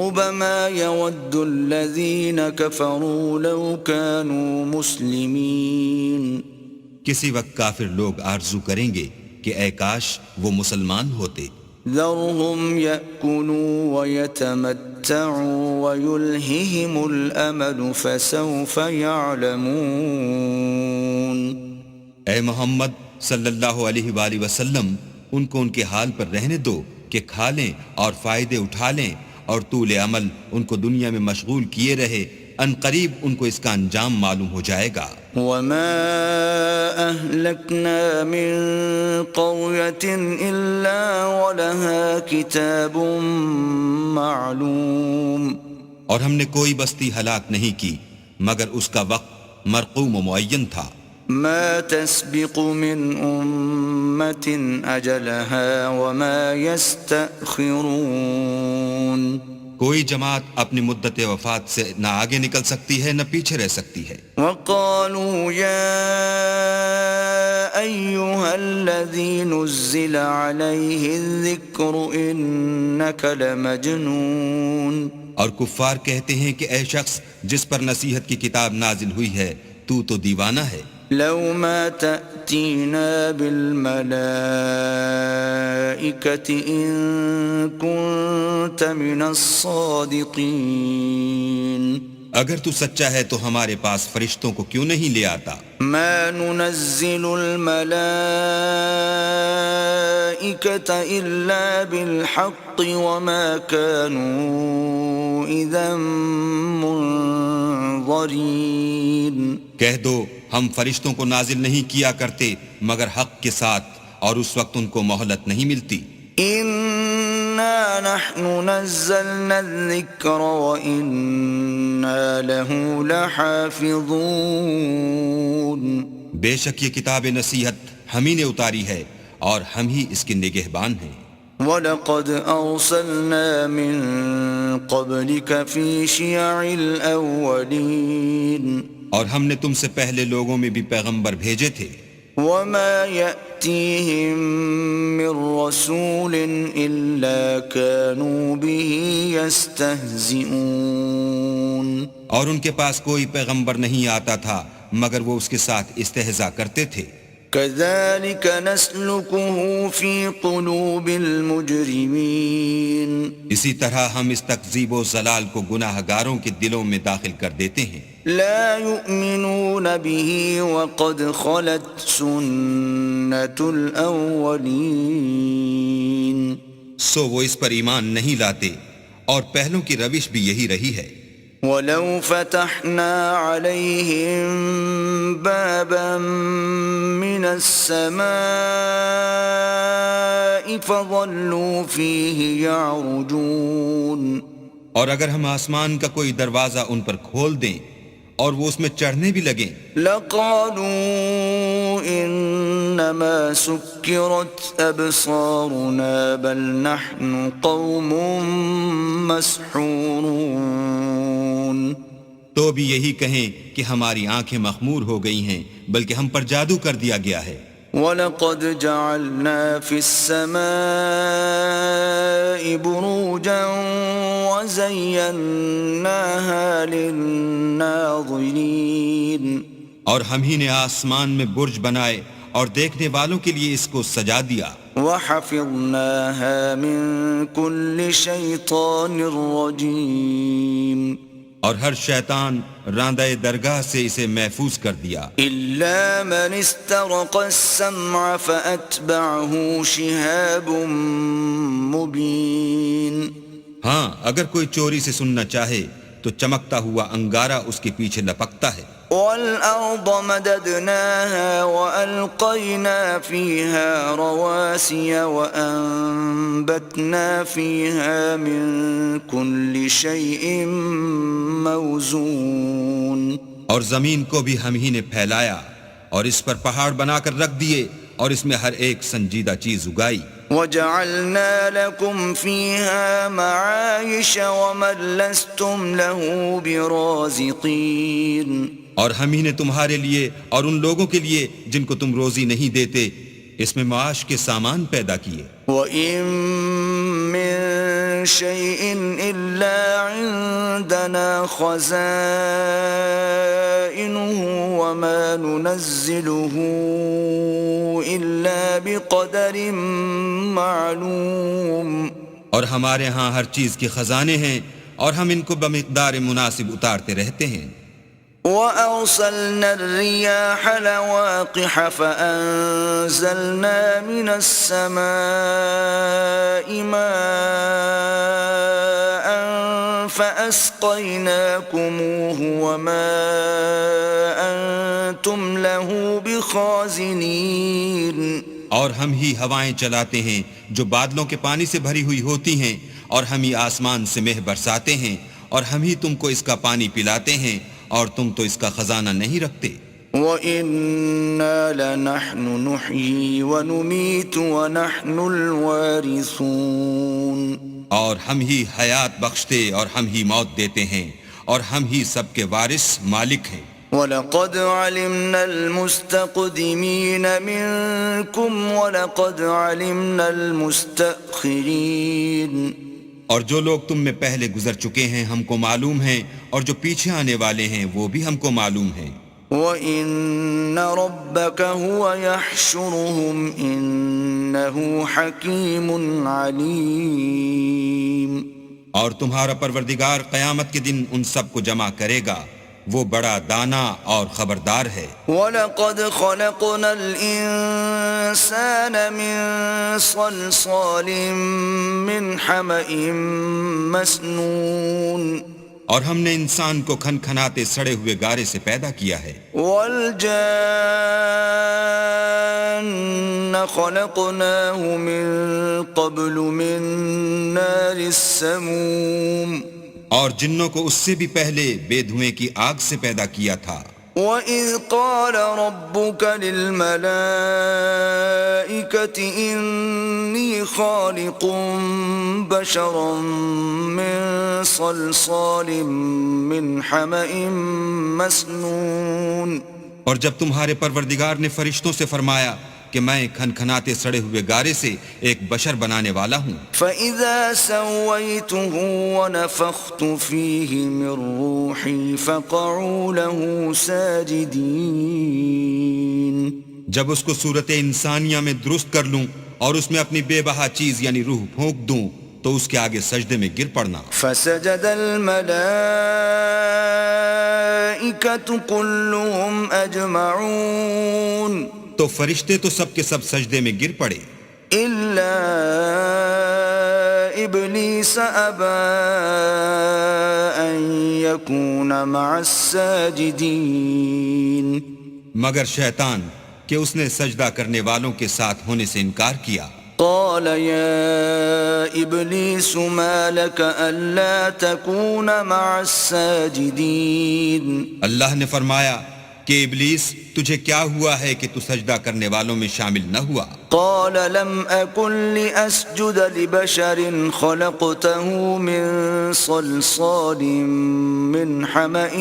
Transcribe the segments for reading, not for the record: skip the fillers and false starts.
ربما يود الذين كفروا لو كانوا مسلمين. کسی وقت کافر لوگ آرزو کریں گے کہ اے کاش وہ مسلمان ہوتے. ذرهم يأكلوا ويتمتعوا ويلههم الأمل فسوف يعلمون. اے محمد صلی اللہ علیہ وآلہ وسلم ان کو ان کے حال پر رہنے دو کہ کھا لیں اور فائدے اٹھا لیں اور طول عمل ان کو دنیا میں مشغول کیے رہے، ان قریب ان کو اس کا انجام معلوم ہو جائے گا. وما أهلكنا من قرية إلا ولها كتاب معلوم. اور ہم نے کوئی بستی ہلاک نہیں کی مگر اس کا وقت مرقوم و معین تھا. ما تسبق من أمة أجلها وما يستأخرون. کوئی جماعت اپنی مدت وفات سے نہ آگے نکل سکتی ہے نہ پیچھے رہ سکتی ہے. وقالوا يا أيها الذي نزل عليه الذكر إنك لمجنون. اور کفار کہتے ہیں کہ اے شخص جس پر نصیحت کی کتاب نازل ہوئی ہے تو دیوانہ ہے. لو ما تأتينا بالملائكة إن كنت من الصادقين. اگر تو سچا ہے تو ہمارے پاس فرشتوں کو کیوں نہیں لے آتا؟ ما ننزل الملائكة إلا بالحق وما كانوا إذا منظرين. کہہ دو ہم فرشتوں کو نازل نہیں کیا کرتے مگر حق کے ساتھ اور اس وقت ان کو مہلت نہیں ملتی. إنا نحن نزلنا الذكر وإنا له لحافظون. بے شک یہ کتاب نصیحت ہم ہی نے اتاری ہے اور ہم ہی اس کے نگہبان ہیں. وَلَقَدْ أَرْسَلْنَا مِن قَبْلِكَ فِي شِيَعِ الْأَوَّلِينَ. اور ہم نے تم سے پہلے لوگوں میں بھی پیغمبر بھیجے تھے. وَمَا يَأْتِيهِم مِّن رَّسُولٍ إِلَّا كَانُوا بِهِ يَسْتَهْزِئُونَ. اور ان کے پاس کوئی پیغمبر نہیں آتا تھا مگر وہ اس کے ساتھ استہزاء کرتے تھے. كَذَلِكَ نَسْلُكُهُ فِي قُلُوبِ الْمُجْرِمِينَ. اسی طرح ہم اس تکذیب و ضلال کو گناہ گاروں کے دلوں میں داخل کر دیتے ہیں. لا يؤمنون به وقد خلت سنة الأولين. سو وہ اس پر ایمان نہیں لاتے اور پہلوں کی روش بھی یہی رہی ہے. ولو فتحنا عليهم بابا من السماء فظلوا فيه يعرجون. اور اگر ہم آسمان کا کوئی دروازہ ان پر کھول دیں اور وہ اس میں چڑھنے بھی لگیں لقالوا انما سكرت ابصارنا بل نحن قوم مسحورون. تو بھی یہی کہیں کہ ہماری آنکھیں مخمور ہو گئی ہیں بلکہ ہم پر جادو کر دیا گیا ہے. وَلَقَدْ جَعَلْنَا فِي السَّمَاءِ بُرُوجًا وَزَيَّنَّاهَا لِلنَّاظِرِينَ. اور ہم ہی نے آسمان میں برج بنائے اور دیکھنے والوں کے لیے اس کو سجا دیا. وَحَفِظْنَاهَا مِن كُلِّ شَيْطَانٍ رَّجِيمٍ. اور ہر شیطان راندہ درگاہ سے اسے محفوظ کر دیا. إِلَّا مَنِ اسْتَرَقَ السَّمْعَ فَأَتْبَعَهُ شِهَابٌ مُّبِينٌ. ہاں اگر کوئی چوری سے سننا چاہے تو چمکتا ہوا انگارہ اس کے پیچھے لپکتا ہے. وَالْأَرْضَ مَدَدْنَاهَا وَأَلْقَيْنَا فِيهَا رَوَاسِيَ وَأَنبَتْنَا فِيهَا مِن كُلِّ شَيْءٍ مَّوْزُونٍ. اور زمین کو بھی ہم ہی نے پھیلایا اور اس پر پہاڑ بنا کر رکھ دیے اور اس میں ہر ایک سنجیدہ چیز اگائی. وَجَعَلْنَا لَكُمْ فِيهَا مَعَايِشَ وَمَن لَّسْتُمْ لَهُ بِرَازِقِينَ. اور ہم ہی نے تمہارے لیے اور ان لوگوں کے لیے جن کو تم روزی نہیں دیتے اس میں معاش کے سامان پیدا کیے. وَإِن مِّن شيء إلا عندنا خزائنه وما ننزله إلا بقدر معلوم. اور ہمارے ہاں ہر چیز کے خزانے ہیں اور ہم ان کو بمقدار مناسب اتارتے رہتے ہیں. وَأَرْسَلْنَا الرِّيَاحَ لَوَاقِحَ فَأَنزَلْنَا مِنَ السَّمَاءِ مَاءً فَأَسْقَيْنَاكُمُوهُ وَمَا أَنْتُمْ لَهُ بِخَازِنِينَ. اور ہم ہی ہوائیں چلاتے ہیں جو بادلوں کے پانی سے بھری ہوئی ہوتی ہیں، اور ہم ہی آسمان سے مہ برساتے ہیں، اور ہم ہی تم کو اس کا پانی پلاتے ہیں، اور تم تو اس کا خزانہ نہیں رکھتے. وَإِنَّا لَنَحْنُ نُحْيِي وَنُمِيتُ وَنَحْنُ الْوَارِثُونَ. اور ہم ہی حیات بخشتے اور ہم ہی موت دیتے ہیں، اور ہم ہی سب کے وارث مالک ہیں. وَلَقَدْ عَلِمْنَا الْمُسْتَقْدِمِينَ مِنْكُمْ وَلَقَدْ عَلِمْنَا الْمُسْتَأْخِرِينَ. اور جو لوگ تم میں پہلے گزر چکے ہیں ہم کو معلوم ہیں، اور جو پیچھے آنے والے ہیں وہ بھی ہم کو معلوم ہیں. وَإِنَّ رَبَّكَ هُوَ يَحْشُرُهُمْ إِنَّهُ حَكِيمٌ عَلِيمٌ. اور تمہارا پروردگار قیامت کے دن ان سب کو جمع کرے گا، وہ بڑا دانا اور خبردار ہے. وَلَقَدْ خَلَقْنَا الْإِنسَانَ مِنْ صَلْصَالٍ مِنْ حَمَإٍ مَسْنُونٍ. اور ہم نے انسان کو کھنکھناتے سڑے ہوئے گارے سے پیدا کیا ہے. وَالْجَانَّ خَلَقْنَاهُ مِنْ قَبْلُ مِنْ نَارِ السَّمُومِ. اور جنوں کو اس سے بھی پہلے بے دھوئیں کی آگ سے پیدا کیا تھا. وَإِذْ قَالَ رَبُّكَ لِلْمَلَائِكَةِ إِنِّي خَالِقٌ بَشَرًا مِّن صَلْصَالٍ مِّنْ حَمَإٍ مَّسْنُونٍ. اور جب تمہارے پروردگار نے فرشتوں سے فرمایا کہ میں کھنکھناتے سڑے ہوئے گارے سے ایک بشر بنانے والا ہوں. فَإِذَا سَوَّيْتُهُ وَنَفَخْتُ فِيهِ مِن رُّوحِي فَقَعُوا لَهُ سَاجِدِينَ. جب اس کو صورت انسانیہ میں درست کر لوں اور اس میں اپنی بے بہا چیز یعنی روح پھونک دوں تو اس کے آگے سجدے میں گر پڑنا. فَسَجَدَ الْمَلَائِكَةُ كُلُّهُمْ أَجْمَعُونَ. تو فرشتے تو سب کے سب سجدے میں گر پڑے إِلَّا إِبْلِيسَ أَبَى أَن يَكُونَ مَعَ السَّاجِدِينَ. مگر شیطان کہ اس نے سجدہ کرنے والوں کے ساتھ ہونے سے انکار کیا. قال يا إبليس ما لك ألا تكون مع الساجدين. اللہ نے فرمایا کہ ابلیس تجھے کیا ہوا ہے کہ تو سجدہ کرنے والوں میں شامل نہ ہوا. قال لم أكن لأسجد لبشر خلقته من صلصال من حمأ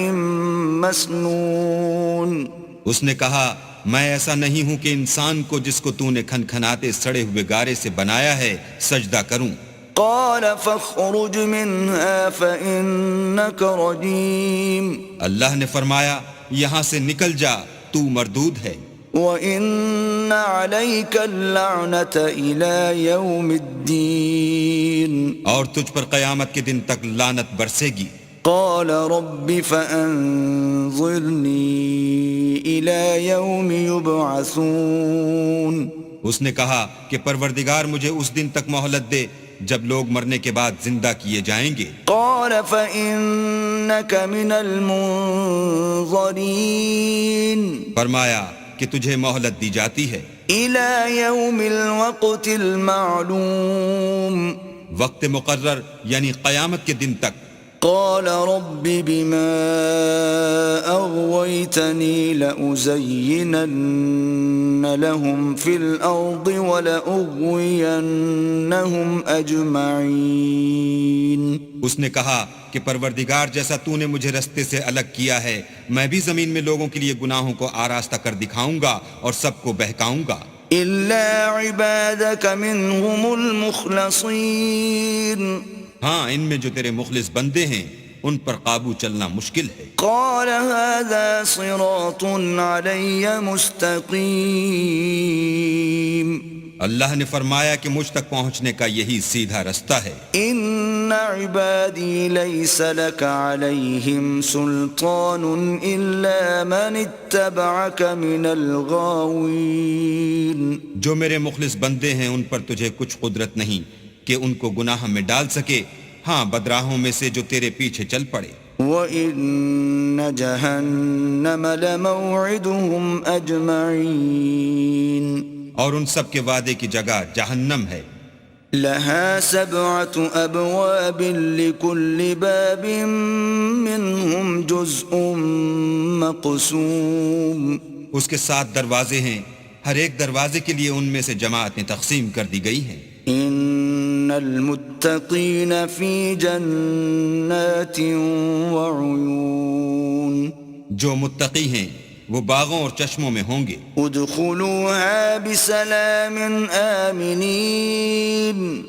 مسنون. اس نے کہا میں ایسا نہیں ہوں کہ انسان کو جس کو تو نے کھنکھناتے سڑے ہوئے گارے سے بنایا ہے سجدہ کروں. قال فاخرج منها فإنك رجيم. اللہ نے فرمایا یہاں سے نکل جا تو مردود ہے. وَإِنَّ عَلَيْكَ اللَّعْنَةَ إِلَى يَوْمِ الدِّينِ. اور تجھ پر قیامت کے دن تک لعنت برسے گی. قال رب فأنظرني إلى يوم يبعثون. اس نے کہا کہ پروردگار مجھے اس دن تک مہلت دے جب لوگ مرنے کے بعد زندہ کیے جائیں گے. قال فإنك من المنظرين. فرمایا کہ تجھے مہلت دی جاتی ہے إلى يوم الوقت المعلوم. وقت مقرر یعنی قیامت کے دن تک. قال رب بما أغويتني لأزينن لهم في الأرض ولأغوينهم أجمعين. اس نے کہا کہ پروردگار جیسا تو نے مجھے رستے سے الگ کیا ہے میں بھی زمین میں لوگوں کے لیے گناہوں کو آراستہ کر دکھاؤں گا اور سب کو بہکاؤں گا. إلا عبادك منهم المخلصين. ہاں ان میں جو تیرے مخلص بندے ہیں ان پر قابو چلنا مشکل ہے۔ قال هذا صراط علي مستقيم اللہ نے فرمایا کہ مجھ تک پہنچنے کا یہی سیدھا رستہ ہے۔ إن عبادي ليس لك عليهم سلطان إلا من اتبعك من الغاوين جو میرے مخلص بندے ہیں ان پر تجھے کچھ قدرت نہیں کہ ان کو گناہ میں ڈال سکے، ہاں بدراہوں میں سے جو تیرے پیچھے چل پڑے۔ وَإِنَّ جَهَنَّمَ لَمَوْعِدُهُمْ أَجْمَعِينَ اور ان سب کے وعدے کی جگہ جہنم ہے۔ لَهَا 7 أَبْوَابٍ لِكُلِّ بَابٍ مِّنْهُمْ جُزْءٌ مَّقْسُومٌ اس کے 7 دروازے ہیں، ہر ایک دروازے کے لیے ان میں سے جماعتیں تقسیم کر دی گئی ہیں۔ إِنَّ الْمُتَّقِينَ فِي جَنَّاتٍ وَعُيُونٍ جو متقی ہیں وہ باغوں اور چشموں میں ہوں گے۔ ادخلوها بسلام آمنین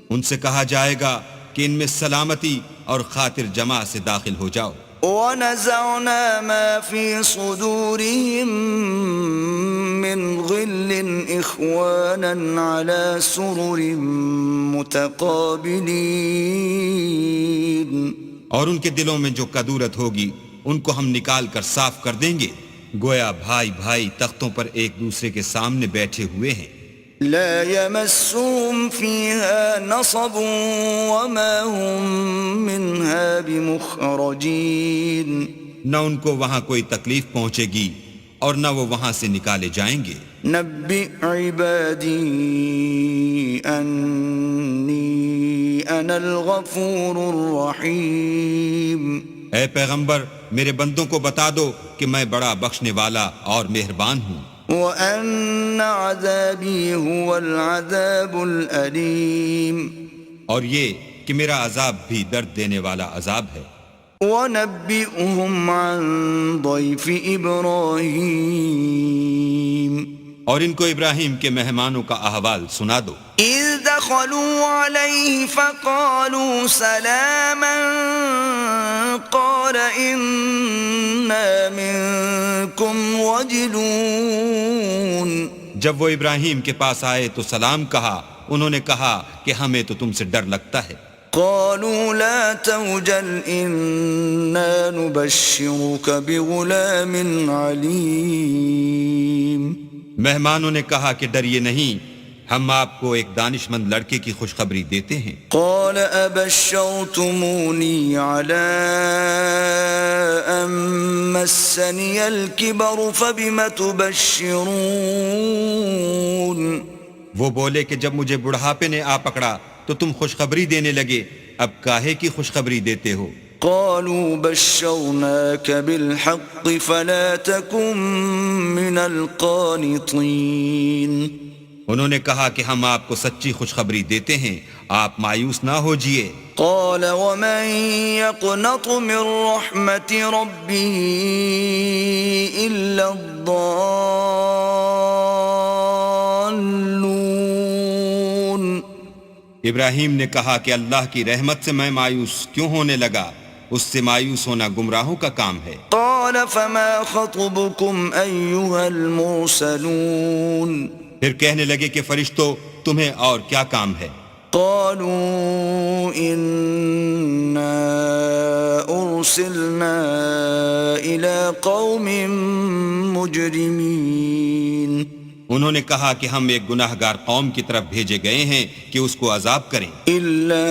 ان سے کہا جائے گا کہ ان میں سلامتی اور خاطر جمع سے داخل ہو جاؤ۔ ونزعنا ما في صدورهم من غل إخوانا على سرر متقابلين اور ان کے دلوں میں جو کدورت ہوگی ان کو ہم نکال کر صاف کر دیں گے، گویا بھائی بھائی تختوں پر ایک دوسرے کے سامنے بیٹھے ہوئے ہیں۔ لا يمسهم فيها نصب وما هم منها بمخرجين نہ ان کو وہاں کوئی تکلیف پہنچے گی اور نہ وہ وہاں سے نکالے جائیں گے۔ نبئ عبادي أني أنا الغفور الرحيم اے پیغمبر میرے بندوں کو بتا دو کہ میں بڑا بخشنے والا اور مہربان ہوں، وأن عذابي هو العذاب الأليم اور یہ کہ میرا عذاب بھی درد دینے والا عذاب ہے۔ ونبئهم عن ضيف إبراهيم اور ان کو ابراہیم کے مہمانوں کا احوال سنا دو۔ إذ دخلوا عليه فقالوا سلاما قال إنا منكم وجلون جب وہ ابراہیم کے پاس آئے تو سلام کہا، انہوں نے کہا کہ ہمیں تو تم سے ڈر لگتا ہے۔ قالوا لا توجل إنا نبشرك بغلام عليم مہمانوں نے کہا کہ ڈریے نہیں، ہم آپ کو ایک دانشمند لڑکے کی خوشخبری دیتے ہیں۔ قال أبشرتموني على أن مسني الكبر فبم تبشرون وہ بولے کہ جب مجھے بڑھاپے نے آ پکڑا تو تم خوشخبری دینے لگے، اب کاہے کی خوشخبری دیتے ہو؟ قالوا بشرناك بالحق فلا تكن من القانطين انہوں نے کہا کہ ہم آپ کو سچی خوشخبری دیتے ہیں، آپ مایوس نہ ہوجئے۔ قال ومن يقنط من رحمة ربه إلا الضالون ابراہیم نے کہا کہ اللہ کی رحمت سے میں مایوس کیوں ہونے لگا؟ اس سے مایوس ہونا گمراہوں کا کام ہے۔ قال فما خطبكم أيها المرسلون پھر کہنے لگے کہ فرشتوں تمہیں اور کیا کام ہے؟ قالوا إنا أرسلنا إلى قوم مجرمين انہوں نے کہا کہ ہم ایک گناہ گار قوم کی طرف بھیجے گئے ہیں کہ اس کو عذاب کریں۔ إلا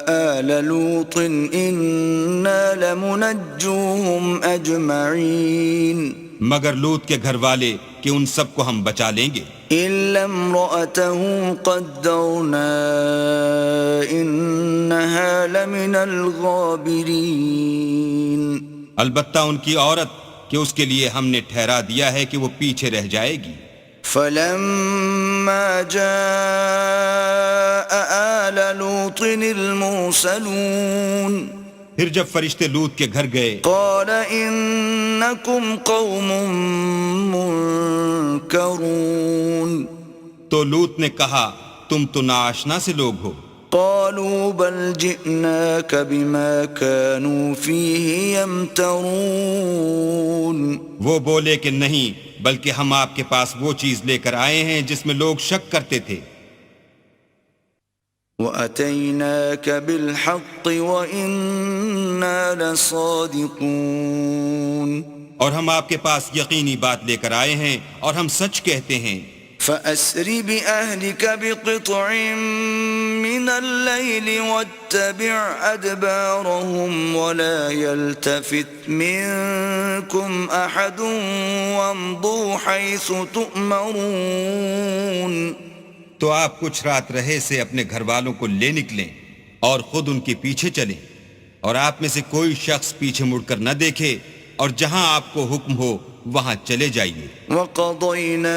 آل لوط إنا لمنجوهم أجمعين مگر لوط کے گھر والے کہ ان سب کو ہم بچا لیں گے۔ إلا امرأته قدرنا إنها لمن الغابرين البتہ ان کی عورت کہ اس کے لیے ہم نے ٹھہرا دیا ہے کہ وہ پیچھے رہ جائے گی۔ فلما جاء آل لوط المرسلون پھر جب فرشتے لوط کے گھر گئے قال إنكم قوم منكرون تو لوط نے کہا تم تو ناآشنا سے لوگ ہو۔ قالوا بل جئناك بما كانوا فيه يمترون وہ بولے کہ نہیں، بلکہ ہم آپ کے پاس وہ چیز لے کر آئے ہیں جس میں لوگ شک کرتے تھے۔ وَأَتَيْنَاكَ بِالْحَقِّ وَإِنَّا لَصَادِقُونَ اور ہم آپ کے پاس یقینی بات لے کر آئے ہیں اور ہم سچ کہتے ہیں۔ فَأَسْرِ بِأَهْلِكَ بِقِطْعٍ مِّنَ اللَّيْلِ وَاتَّبِعْ أَدْبَارَهُمْ وَلَا يَلْتَفِتْ مِنكُمْ أَحَدٌ وَامْضُوا حَيْثُ تُؤْمَرُونَ۔ تو آپ کچھ رات رہے سے اپنے گھر والوں کو لے نکلیں اور خود ان کے پیچھے چلیں، اور آپ میں سے کوئی شخص پیچھے مڑ کر نہ دیکھے، اور جہاں آپ کو حکم ہو وہاں چلے جائیے۔ وَقَضَيْنَا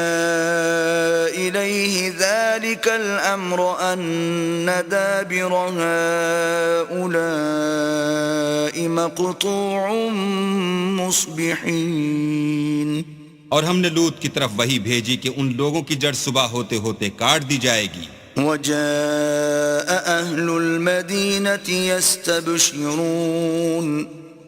إِلَيْهِ ذَلِكَ الْأَمْرَ أَنَّ دَابِرَ هَٰؤُلَاءِ مَقْطُوعٌ مُّصْبِحِينَ۔ اور ہم نے لوط کی طرف وحی بھیجی کہ ان لوگوں کی جڑ صبح ہوتے ہوتے کاٹ دی جائے گی۔ وَجَاءَ أَهْلُ الْمَدِينَةِ يَسْتَبْشِرُونَ۔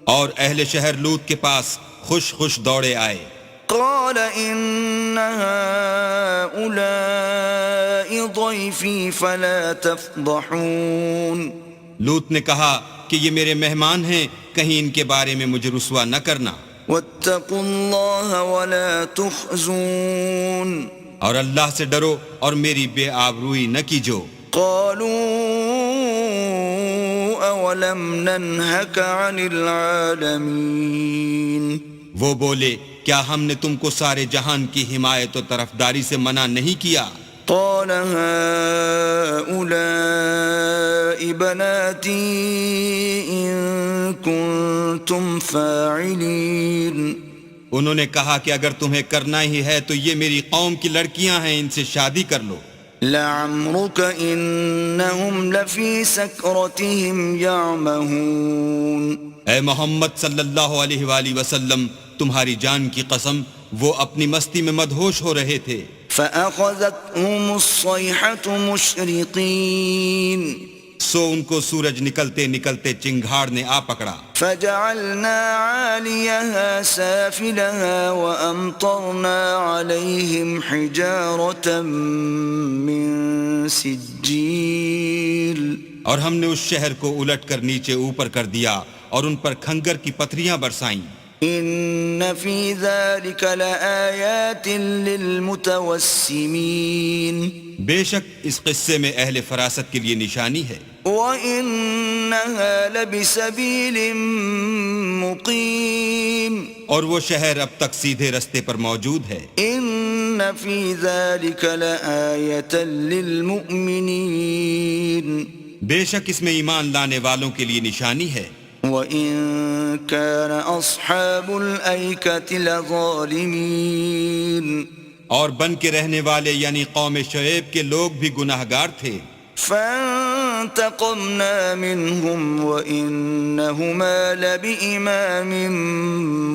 اور اہل شہر لوط کے پاس خوش خوش دوڑے آئے۔ قَالَ إِنَّ هَٰؤُلَاءِ ضَيْفِي فَلَا تَفْضَحُونِ۔ لوط نے کہا کہ یہ میرے مہمان ہیں، کہیں ان کے بارے میں مجھے رسوا نہ کرنا۔ وَاتَّقُوا اللَّهَ وَلَا تُخْزُونِ۔ اور اللہ سے ڈرو اور میری بے آبروئی نہ کیجو۔ قَالُوا أَوَلَمْ نَنْهَكَ عَنِ الْعَالَمِينَ۔ وہ بولے کیا ہم نے تم کو سارے جہان کی حمایت و طرفداری سے منع نہیں کیا؟ قَالَ هَٰؤُلَاءِ بَنَاتِي إِن كُنتُمْ فَاعِلِينَ۔ انہوں نے کہا کہ اگر تمہیں کرنا ہی ہے تو یہ میری قوم کی لڑکیاں ہیں، ان سے شادی کر لو۔ لَعَمْرُكَ إِنَّهُمْ لَفِي سَكْرَتِهِمْ يَعْمَهُونَ۔ اے محمد صلی اللہ علیہ وآلہ وسلم، تمہاری جان کی قسم وہ اپنی مستی میں مدہوش ہو رہے تھے۔ فَأَخَذَتْهُمُ الصَّيْحَةُ مُشْرِقِينَ۔ سو ان کو سورج نکلتے نکلتے چنگھاڑ نے آ پکڑا۔ فَجَعَلْنَا عَالِيَهَا سَافِلَهَا وَأَمْطَرْنَا عَلَيْهِمْ حِجَارَةً مِّن سِجِّيلٍ۔ اور ہم نے اس شہر کو الٹ کر نیچے اوپر کر دیا اور ان پر کھنگر کی پتھریاں برسائیں۔ إِنَّ فِي ذَلِكَ لَآيَاتٍ لِّلْمُتَوَسِّمِينَ۔ بے شک اس قصے میں اہل فراست کے لیے نشانی ہے۔ وَإِنَّهَا لَبِسَبِيلٍ مُّقِيمٍ۔ اور وہ شہر اب تک سیدھے رستے پر موجود ہے۔ إِنَّ فِي ذَلِكَ لَآيَةً لِّلْمُؤْمِنِينَ۔ بے شک اس میں ایمان لانے والوں کے لیے نشانی ہے۔ وَإِن كَانَ أَصْحَابُ الْأَيْكَةِ لَظَالِمِينَ۔ اور بن کے رہنے والے یعنی قوم شعیب کے لوگ بھی گناہ گار تھے۔ فَانْتَقَمْنَا مِنْهُمْ وَإِنَّهُمَا لَبِإِمَامٍ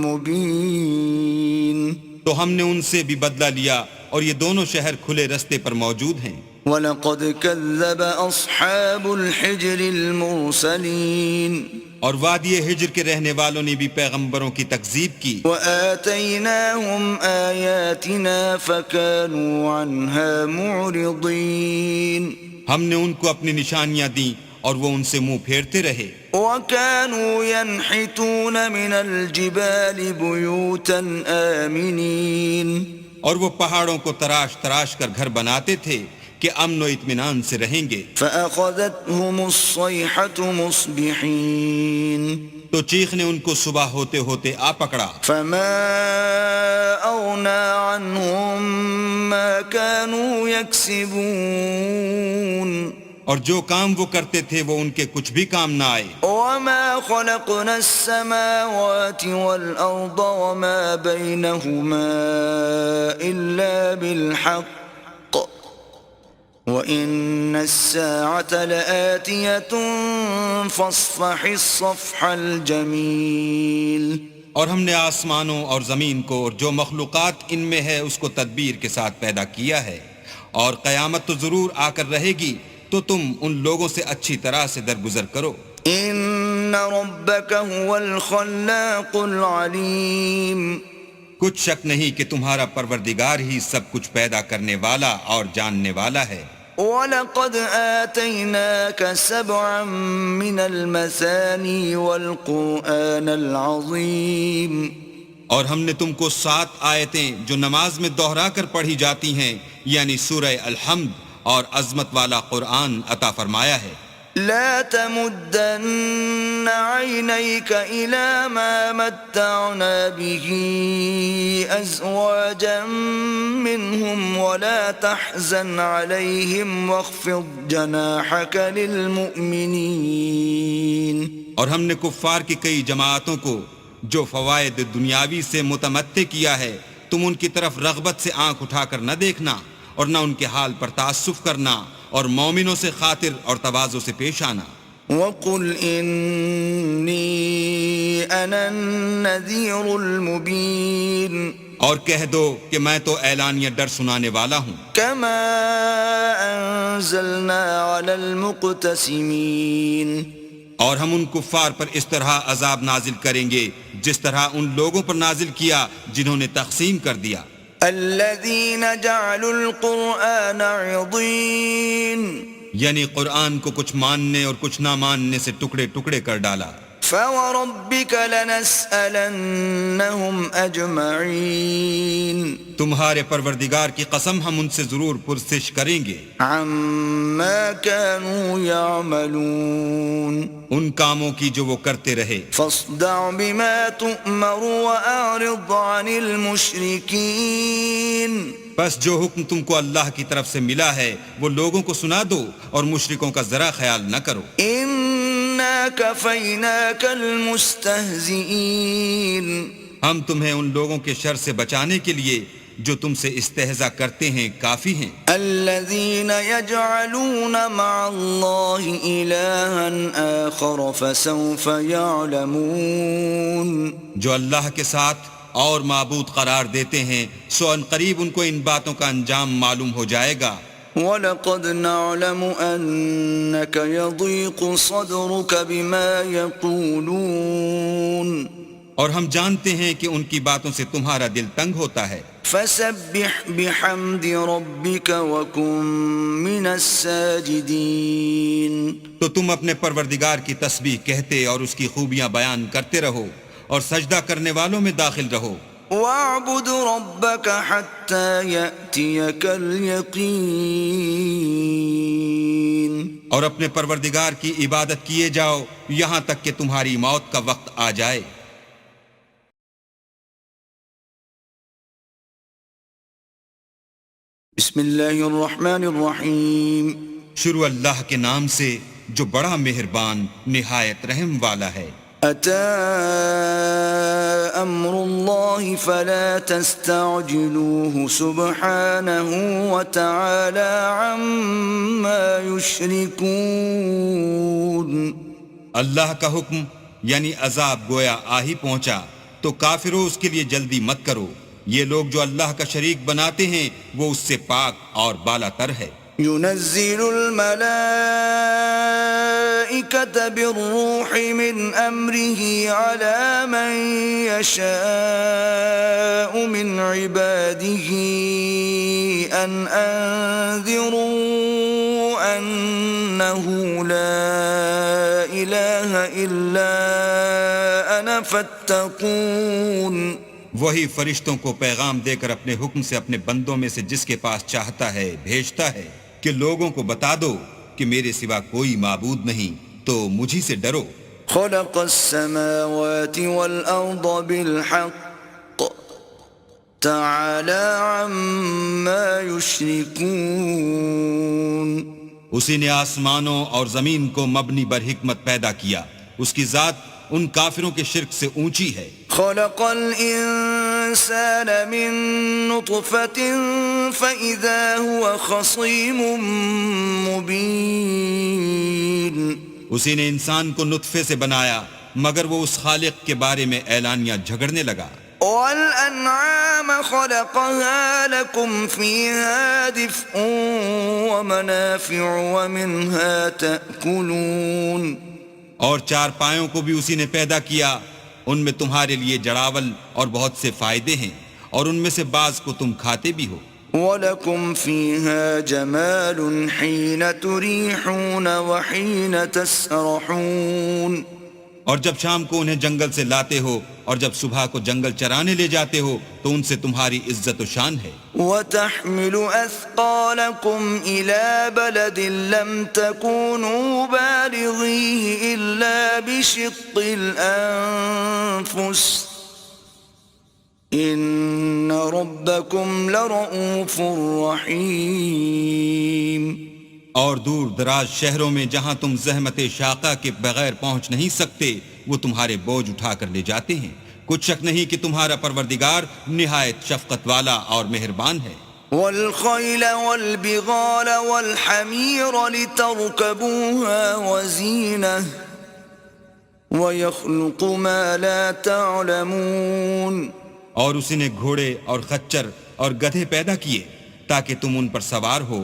مُّبِينٍ۔ تو ہم نے ان سے بھی بدلہ لیا اور یہ دونوں شہر کھلے رستے پر موجود ہیں۔ وَلَقَدْ كَذَّبَ أَصْحَابُ الْحِجْرِ الْمُرْسَلِينَ۔ اور وادی ہجر کے رہنے والوں نے بھی پیغمبروں کی تکذیب کی۔ وَآتَيْنَاهُمْ آيَاتِنَا فَكَانُوا عَنْهَا مُعْرِضِينَ۔ ہم نے ان کو اپنی نشانیاں دیں اور وہ ان سے منہ پھیرتے رہے۔ وَكَانُوا يَنْحِتُونَ مِنَ الْجِبَالِ بُيُوتًا آمِنِينَ۔ اور وہ پہاڑوں کو تراش تراش کر گھر بناتے تھے کہ امن و اطمینان سے رہیں گے۔ فَأَخَذَتْهُمُ الصَّيْحَةُ مُصْبِحِينَ۔ تو چیخ نے ان کو صبح ہوتے ہوتے آ پکڑا۔ فَمَا أَغْنَىٰ عَنْهُم مَّا كَانُوا يَكْسِبُونَ۔ اور جو کام وہ کرتے تھے وہ ان کے کچھ بھی کام نہ آئے۔ وَمَا خَلَقْنَا السَّمَاوَاتِ وَالْأَرْضَ وَمَا بَيْنَهُمَا إِلَّا بِالْحَقِّ وَإِنَّ السَّاعَةَ لَآتِيَةٌ فَاصْفَحِ الصَّفْحَ الْجَمِيلَ۔ اور ہم نے آسمانوں اور زمین کو اور جو مخلوقات ان میں ہے اس کو تدبیر کے ساتھ پیدا کیا ہے، اور قیامت تو ضرور آ کر رہے گی، تو تم ان لوگوں سے اچھی طرح سے درگزر کرو۔ ان ربك هو الخلاق العليم کچھ شک نہیں کہ تمہارا پروردگار ہی سب کچھ پیدا کرنے والا اور جاننے والا ہے۔ وَلَقَدْ آتَيْنَاكَ سَبْعًا مِّنَ الْمَثَانِي وَالْقُرْآنَ الْعَظِيمِ اور ہم نے تم کو 7 آیتیں جو نماز میں دہرا کر پڑھی جاتی ہیں یعنی سورہ الحمد اور عظمت والا قرآن عطا فرمایا ہے۔ لا تمدن عينيك إلى ما متعنا به أزواجا منهم ولا تحزن عليهم واخفض جناحك للمؤمنين۔ اور ہم نے کفار کی کئی جماعتوں کو جو فوائد دنیاوی سے متمتع کیا ہے تم ان کی طرف رغبت سے آنکھ اٹھا کر نہ دیکھنا اور نہ ان کے حال پر تعسف کرنا اور مومنوں سے خاطر اور تواضع سے پیش آنا۔ وَقُلْ إِنِّي أَنَا النَّذِيرُ الْمُبِينُ اور کہہ دو کہ میں تو اعلانیہ ڈر سنانے والا ہوں۔ كَمَا أَنزَلْنَا عَلَى الْمُقْتَسِمِينَ اور ہم ان کفار پر اس طرح عذاب نازل کریں گے جس طرح ان لوگوں پر نازل کیا جنہوں نے تقسیم کر دیا۔ الذين جعلوا القرآن عضين یعنی قرآن کو کچھ ماننے اور کچھ نہ ماننے سے ٹکڑے ٹکڑے کر ڈالا۔ فوربك لنسألنهم أجمعين تمہارے پروردگار کی قسم ہم ان سے ضرور پرسش کریں گے عما كانوا يعملون ان کاموں کی جو وہ کرتے رہے۔ فاصدع بما تؤمر وأعرض عن المشركين بس جو حکم تم کو اللہ کی طرف سے ملا ہے وہ لوگوں کو سنا دو اور مشرکوں کا ذرا خیال نہ کرو۔ إنا كفيناك المستهزئين ہم تمہیں ان لوگوں کے شر سے بچانے کے لیے جو تم سے استہزاء کرتے ہیں کافی ہیں۔ الذين يجعلون مع الله إلها آخر فسوف يعلمون جو اللہ کے ساتھ اور معبود قرار دیتے ہیں سو ان قریب ان کو ان باتوں کا انجام معلوم ہو جائے گا۔ وَلَقَدْ نَعْلَمُ أَنَّكَ يَضِيقُ صَدْرُكَ بِمَا يَقُولُونَ اور ہم جانتے ہیں کہ ان کی باتوں سے تمہارا دل تنگ ہوتا ہے۔ فَسَبِّحْ بِحَمْدِ رَبِّكَ وَكُن مِّنَ السَّاجِدِينَ تو تم اپنے پروردگار کی تسبیح کہتے اور اس کی خوبیاں بیان کرتے رہو اور سجدہ کرنے والوں میں داخل رہو۔ وَاعْبُدْ رَبَّكَ حَتَّى يَأْتِيَكَ الْيَقِينُ اور اپنے پروردگار کی عبادت کیے جاؤ یہاں تک کہ تمہاری موت کا وقت آ جائے۔ بسم اللہ الرحمن الرحیم شروع اللہ کے نام سے جو بڑا مہربان نہایت رحم والا ہے۔ أتى أمر الله فلا تستعجلوه سبحانه وتعالى عما يشركون اللہ کا حکم یعنی عذاب گویا آ ہی پہنچا تو کافروں اس کے لیے جلدی مت کرو، یہ لوگ جو اللہ کا شریک بناتے ہیں وہ اس سے پاک اور بالا تر ہے۔ ينزل الملائكة بالروح من أمره على من يشاء من عباده أن أنذروا أنه لا إله إلا أنا فاتقون وہی فرشتوں کو پیغام دے کر اپنے حکم سے اپنے بندوں میں سے جس کے پاس چاہتا ہے بھیجتا ہے کہ لوگوں کو بتا دو کہ میرے سوا کوئی معبود نہیں تو مجھی سے ڈرو۔ خلق السماوات والأرض بالحق تعالى عما يشركون اسی نے آسمانوں اور زمین کو مبنی بر حکمت پیدا کیا، اس کی ذات ان کافروں کے شرک سے اونچی ہے۔ خلق الإنسان من نطفة فإذا هو خصيم مبين اسی نے انسان کو نطفے سے بنایا مگر وہ اس خالق کے بارے میں اعلانیہ جھگڑنے لگا۔ وَالْأَنْعَامَ خَلَقَهَا لَكُمْ فِيهَا دِفْءٌ وَمَنَافِعُ وَمِنْهَا تَأْكُلُونَ اور چار پایوں کو بھی اسی نے پیدا کیا، ان میں تمہارے لیے جڑاول اور بہت سے فائدے ہیں، اور ان میں سے بعض کو تم کھاتے بھی ہو۔ وَلَكُمْ فِيهَا جَمَالٌ حِينَ تُرِيحُونَ وَحِينَ تَسْرَحُونَ، اور جب شام کو انہیں جنگل سے لاتے ہو اور جب صبح کو جنگل چرانے لے جاتے ہو تو ان سے تمہاری عزت و شان ہے۔ وَتَحْمِلُ أَثْقَالَكُمْ إِلَى بَلَدٍ لَمْ تَكُونُوا بَالِغِيهِ إِلَّا بِشِقِّ الْأَنفُسِ إِنَّ رَبَّكُمْ لَرَءُوفٌ رَحِيمٌ۔ اور دور دراز شہروں میں جہاں تم زحمت شاقہ کے بغیر پہنچ نہیں سکتے وہ تمہارے بوجھ اٹھا کر لے جاتے ہیں، کچھ شک نہیں کہ تمہارا پروردگار نہایت شفقت والا اور مہربان ہے۔ وَالْخَيْلَ وَالْبِغَالَ وَالْحَمِيرَ لِتَرْكَبُوهَا وَزِينَةً وَيَخْلُقُ مَا لَا تَعْلَمُونَ، اور اسی نے گھوڑے اور خچر اور گدھے پیدا کیے تاکہ تم ان پر سوار ہو،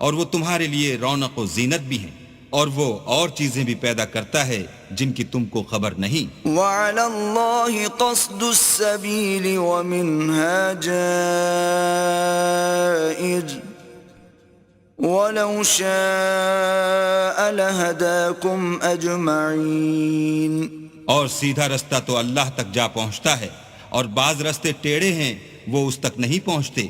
اور وہ تمہارے لیے رونق و زینت بھی ہیں، اور وہ اور چیزیں بھی پیدا کرتا ہے جن کی تم کو خبر نہیں۔ وَعَلَى اللَّهِ قَصْدُ السَّبِيلِ وَمِنْهَا جَائِرٌ وَلَوْ شَاءَ لَهَدَاكُمْ أَجْمَعِينَ۔ اور سیدھا رستہ تو اللہ تک جا پہنچتا ہے، اور بعض رستے ٹیڑھے ہیں وہ اس تک نہیں پہنچتے،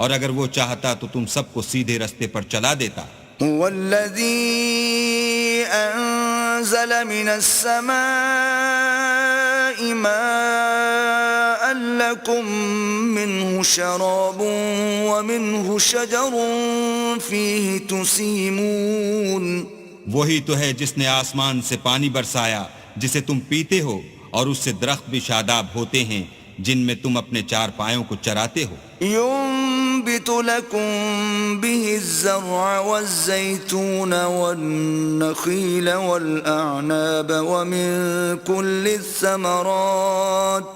اور اگر وہ چاہتا تو تم سب کو سیدھے رستے پر چلا دیتا۔ وَالَّذِي أَنزَلَ مِنَ السَّمَاءِ مَاءً لَكُم مِّنْهُ شَرَابٌ وَمِنْهُ شَجَرٌ فِيهِ تُسِيمُونَ، وہی تو ہے جس نے آسمان سے پانی برسایا جسے تم پیتے ہو، اور اس سے درخت بھی شاداب ہوتے ہیں جن میں تم اپنے چار پایوں کو چراتے ہو۔ ينبت لكم به الزرع والزيتون والنخيل والأعناب ومن كل الثمرات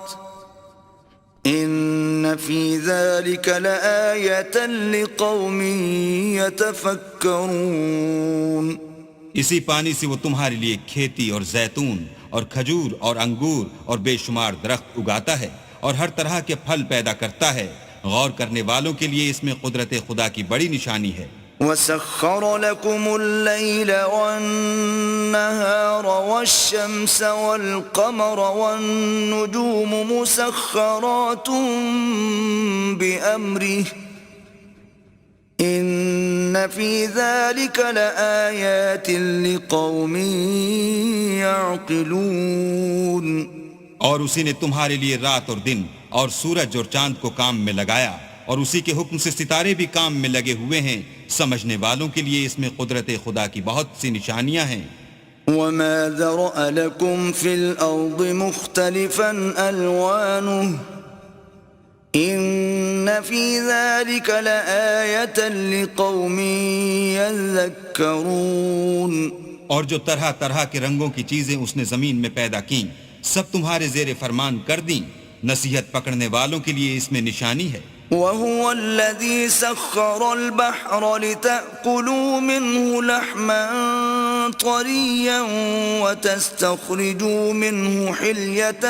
إن في ذلك لآية لقوم يتفكرون۔ اسی پانی سے وہ تمہارے لیے کھیتی اور زیتون اور کھجور اور انگور اور بے شمار درخت اگاتا ہے، اور ہر طرح کے پھل پیدا کرتا ہے، غور کرنے والوں کے لیے اس میں قدرت خدا کی بڑی نشانی ہے۔ وَسَخَّرَ لَكُمُ اللَّيْلَ وَالنَّهَارَ وَالشَّمْسَ وَالْقَمَرَ وَالنُّجُومُ مُسَخَّرَاتٌ بِأَمْرِهِ إِنَّ فِي ذَلِكَ لَآيَاتٍ لِقَوْمٍ يَعْقِلُونَ۔ اور اسی نے تمہارے لیے رات اور دن اور سورج اور چاند کو کام میں لگایا، اور اسی کے حکم سے ستارے بھی کام میں لگے ہوئے ہیں، سمجھنے والوں کے لیے اس میں قدرت خدا کی بہت سی نشانیاں ہیں۔ وَمَا ذَرَأَ لَكُمْ فِي الْأَرْضِ مُخْتَلِفًا أَلْوَانُهُ إِنَّ فِي ذَلِكَ لَآيَةً لِقَوْمٍ يَذَّكَّرُونَ۔ اور جو طرح طرح کے رنگوں کی چیزیں اس نے زمین میں پیدا کیں سب تمہارے زیر فرمان کر دیں، نصیحت پکڑنے والوں کے لیے اس میں نشانی ہے۔ وَهُوَ الَّذِي سَخَّرَ الْبَحْرَ لِتَأْكُلُوا مِنْهُ لَحْمًا طَرِيًّا وَتَسْتَخْرِجُوا مِنْهُ حِلْيَةً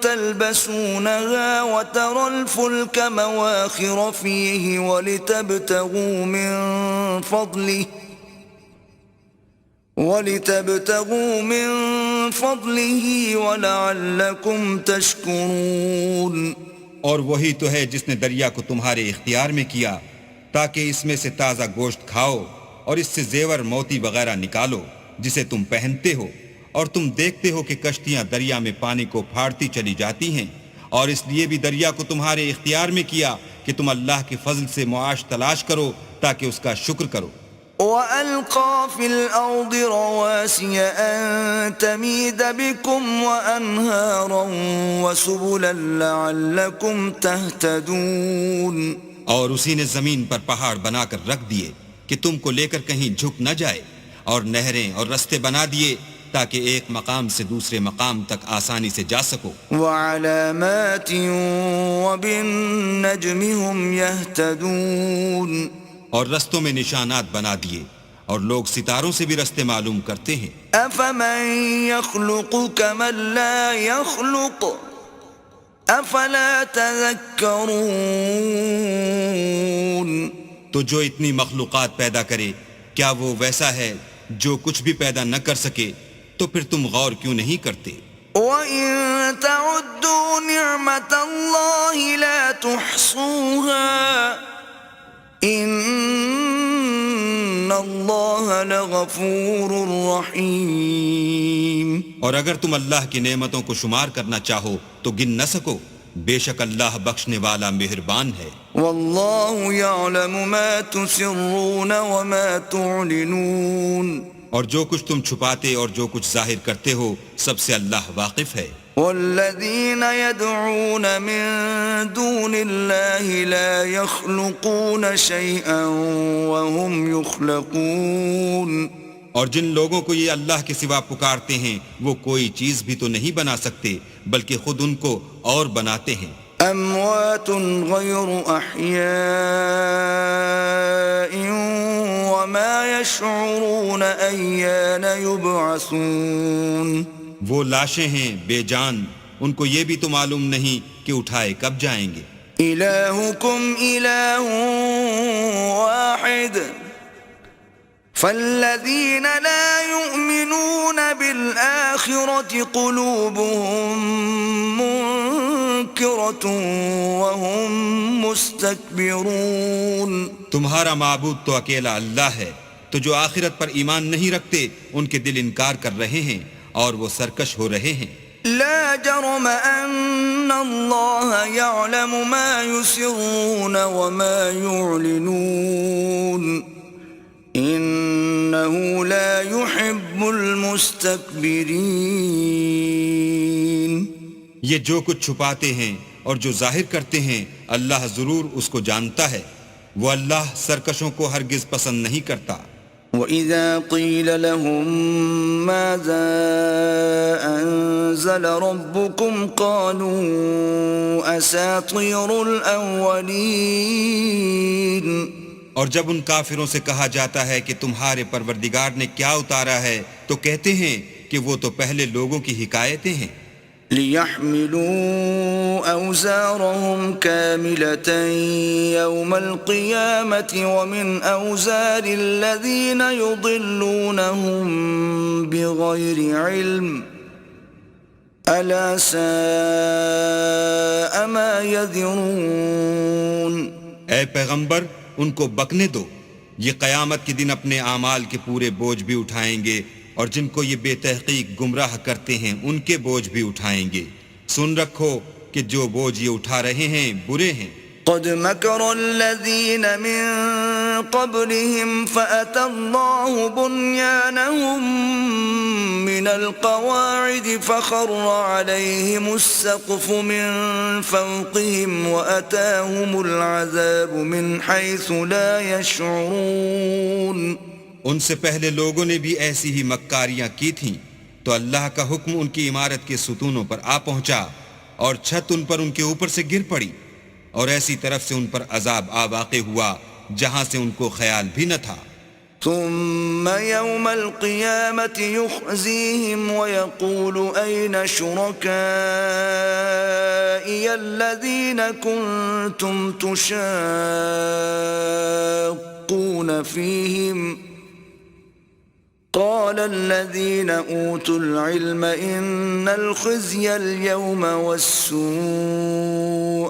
تَلْبَسُونَهَا وَتَرَى الْفُلْكَ مَوَاخِرَ فِيهِ وَلِتَبْتَغُوا مِنْ فَضْلِهِ وَلَعَلَّكُمْ تَشْكُرُونَ۔ اور وہی تو ہے جس نے دریا کو تمہارے اختیار میں کیا تاکہ اس میں سے تازہ گوشت کھاؤ اور اس سے زیور موتی وغیرہ نکالو جسے تم پہنتے ہو، اور تم دیکھتے ہو کہ کشتیاں دریا میں پانی کو پھاڑتی چلی جاتی ہیں، اور اس لیے بھی دریا کو تمہارے اختیار میں کیا کہ تم اللہ کے فضل سے معاش تلاش کرو تاکہ اس کا شکر کرو۔ وَأَلْقَى فِي الْأَرْضِ رَوَاسِيَ أَن تَمِيدَ بِكُمْ وَأَنْهَارًا وَسُبُلًا لَعَلَّكُمْ تَهْتَدُونَ۔ اور اسی نے زمین پر پہاڑ بنا کر رکھ دیے کہ تم کو لے کر کہیں جھک نہ جائے، اور نہریں اور رستے بنا دیے تاکہ ایک مقام سے دوسرے مقام تک آسانی سے جا سکو. وعلامات وبالنجم هم يهتدون. اور رستوں میں نشانات بنا دیے اور لوگ ستاروں سے بھی رستے معلوم کرتے ہیں. أفمن يخلق كمن لا يخلق أفلا تذكرون. تو جو اتنی مخلوقات پیدا کرے کیا وہ ویسا ہے جو کچھ بھی پیدا نہ کر سکے؟ تو پھر تم غور کیوں نہیں کرتے؟ وَإِن تَعُدُّوا نِعْمَةَ اللَّهِ لَا تُحْصُوهَا إِنَّ اللَّهَ لَغَفُورٌ رَحِيمٌ. اور اگر تم اللہ کی نعمتوں کو شمار کرنا چاہو تو گن نہ سکو، بے شک اللہ بخشنے والا مہربان ہے. وَاللَّهُ يَعْلَمُ مَا تُسِرُّونَ وَمَا تُعْلِنُونَ. اور جو کچھ تم چھپاتے اور جو کچھ ظاہر کرتے ہو سب سے اللہ واقف ہے. وَالَّذِينَ يَدْعُونَ مِن دُونِ اللَّهِ لَا يَخْلُقُونَ شَيْئًا وَهُمْ يُخْلَقُونَ. اور جن لوگوں کو یہ اللہ کے سوا پکارتے ہیں وہ کوئی چیز بھی تو نہیں بنا سکتے بلکہ خود ان کو اور بناتے ہیں. أَمْوَاتٌ غَيْرُ أَحْيَاءٍ وَمَا يَشْعُرُونَ أَيَّانَ يُبْعَثُونَ. وہ لاشیں ہیں بے جان، ان کو یہ بھی تو معلوم نہیں کہ اٹھائے کب جائیں گے. إِلَٰهُكُمْ إِلَٰهٌ وَاحِدٌ فَالَّذِينَ لَا يُؤْمِنُونَ بِالْآخِرَةِ قُلُوبُهُم مُّنكِرَةٌ وَهُم مُّسْتَكْبِرُونَ. تمہارا معبود تو اکیلا اللہ ہے، تو جو آخرت پر ایمان نہیں رکھتے ان کے دل انکار کر رہے ہیں اور وہ سرکش ہو رہے ہیں. لا جرم أن الله يعلم ما يسرون وما يعلنون إنه لا يحب المستكبرين. یہ جو کچھ چھپاتے ہیں اور جو ظاہر کرتے ہیں اللہ ضرور اس کو جانتا ہے، وہ اللہ سرکشوں کو ہرگز پسند نہیں کرتا. وَإِذَا قِيلَ لَهُم مَّاذَا أَنزَلَ رَبُّكُمْ قَالُوا أَسَاطِيرُ الْأَوَّلِينَ. اور جب ان کافروں سے کہا جاتا ہے کہ تمہارے پروردگار نے کیا اتارا ہے تو کہتے ہیں کہ وہ تو پہلے لوگوں کی حکایتیں ہیں. لِيَحْمِلُوا أَوْزَارَهُمْ كَامِلَةً يَوْمَ الْقِيَامَةِ وَمِنْ أَوْزَارِ الَّذِينَ يُضِلُّونَهُمْ بِغَيْرِ عِلْمٍ أَلَا سَاءَ مَا يَذِرُونَ. اے پیغمبر ان کو بکنے دو، یہ قیامت کے دن اپنے اعمال کے پورے بوجھ بھی اٹھائیں گے اور جن کو یہ بے تحقیق گمراہ کرتے ہیں ان کے بوجھ بھی اٹھائیں گے. سن رکھو کہ جو بوجھ یہ اٹھا رہے ہیں برے ہیں. قد مكر الذين من قبلهم فأتى الله بنيانهم من القواعد فخر عليهم السقف من فوقهم وأتاهم العذاب من حيث لا يشعرون. ان سے پہلے لوگوں نے بھی ایسی ہی مکاریاں کی تھیں تو اللہ کا حکم ان کی عمارت کے ستونوں پر آ پہنچا اور چھت ان پر ان کے اوپر سے گر پڑی اور ایسی طرف سے ان پر عذاب آ واقع ہوا جہاں سے ان کو خیال بھی نہ تھا. ثم يوم القيامة يخزيهم ويقول أين شركائي الذين كنتم تشاقون فيهم قال الذين أوتوا العلم إن الخزي اليوم والسوء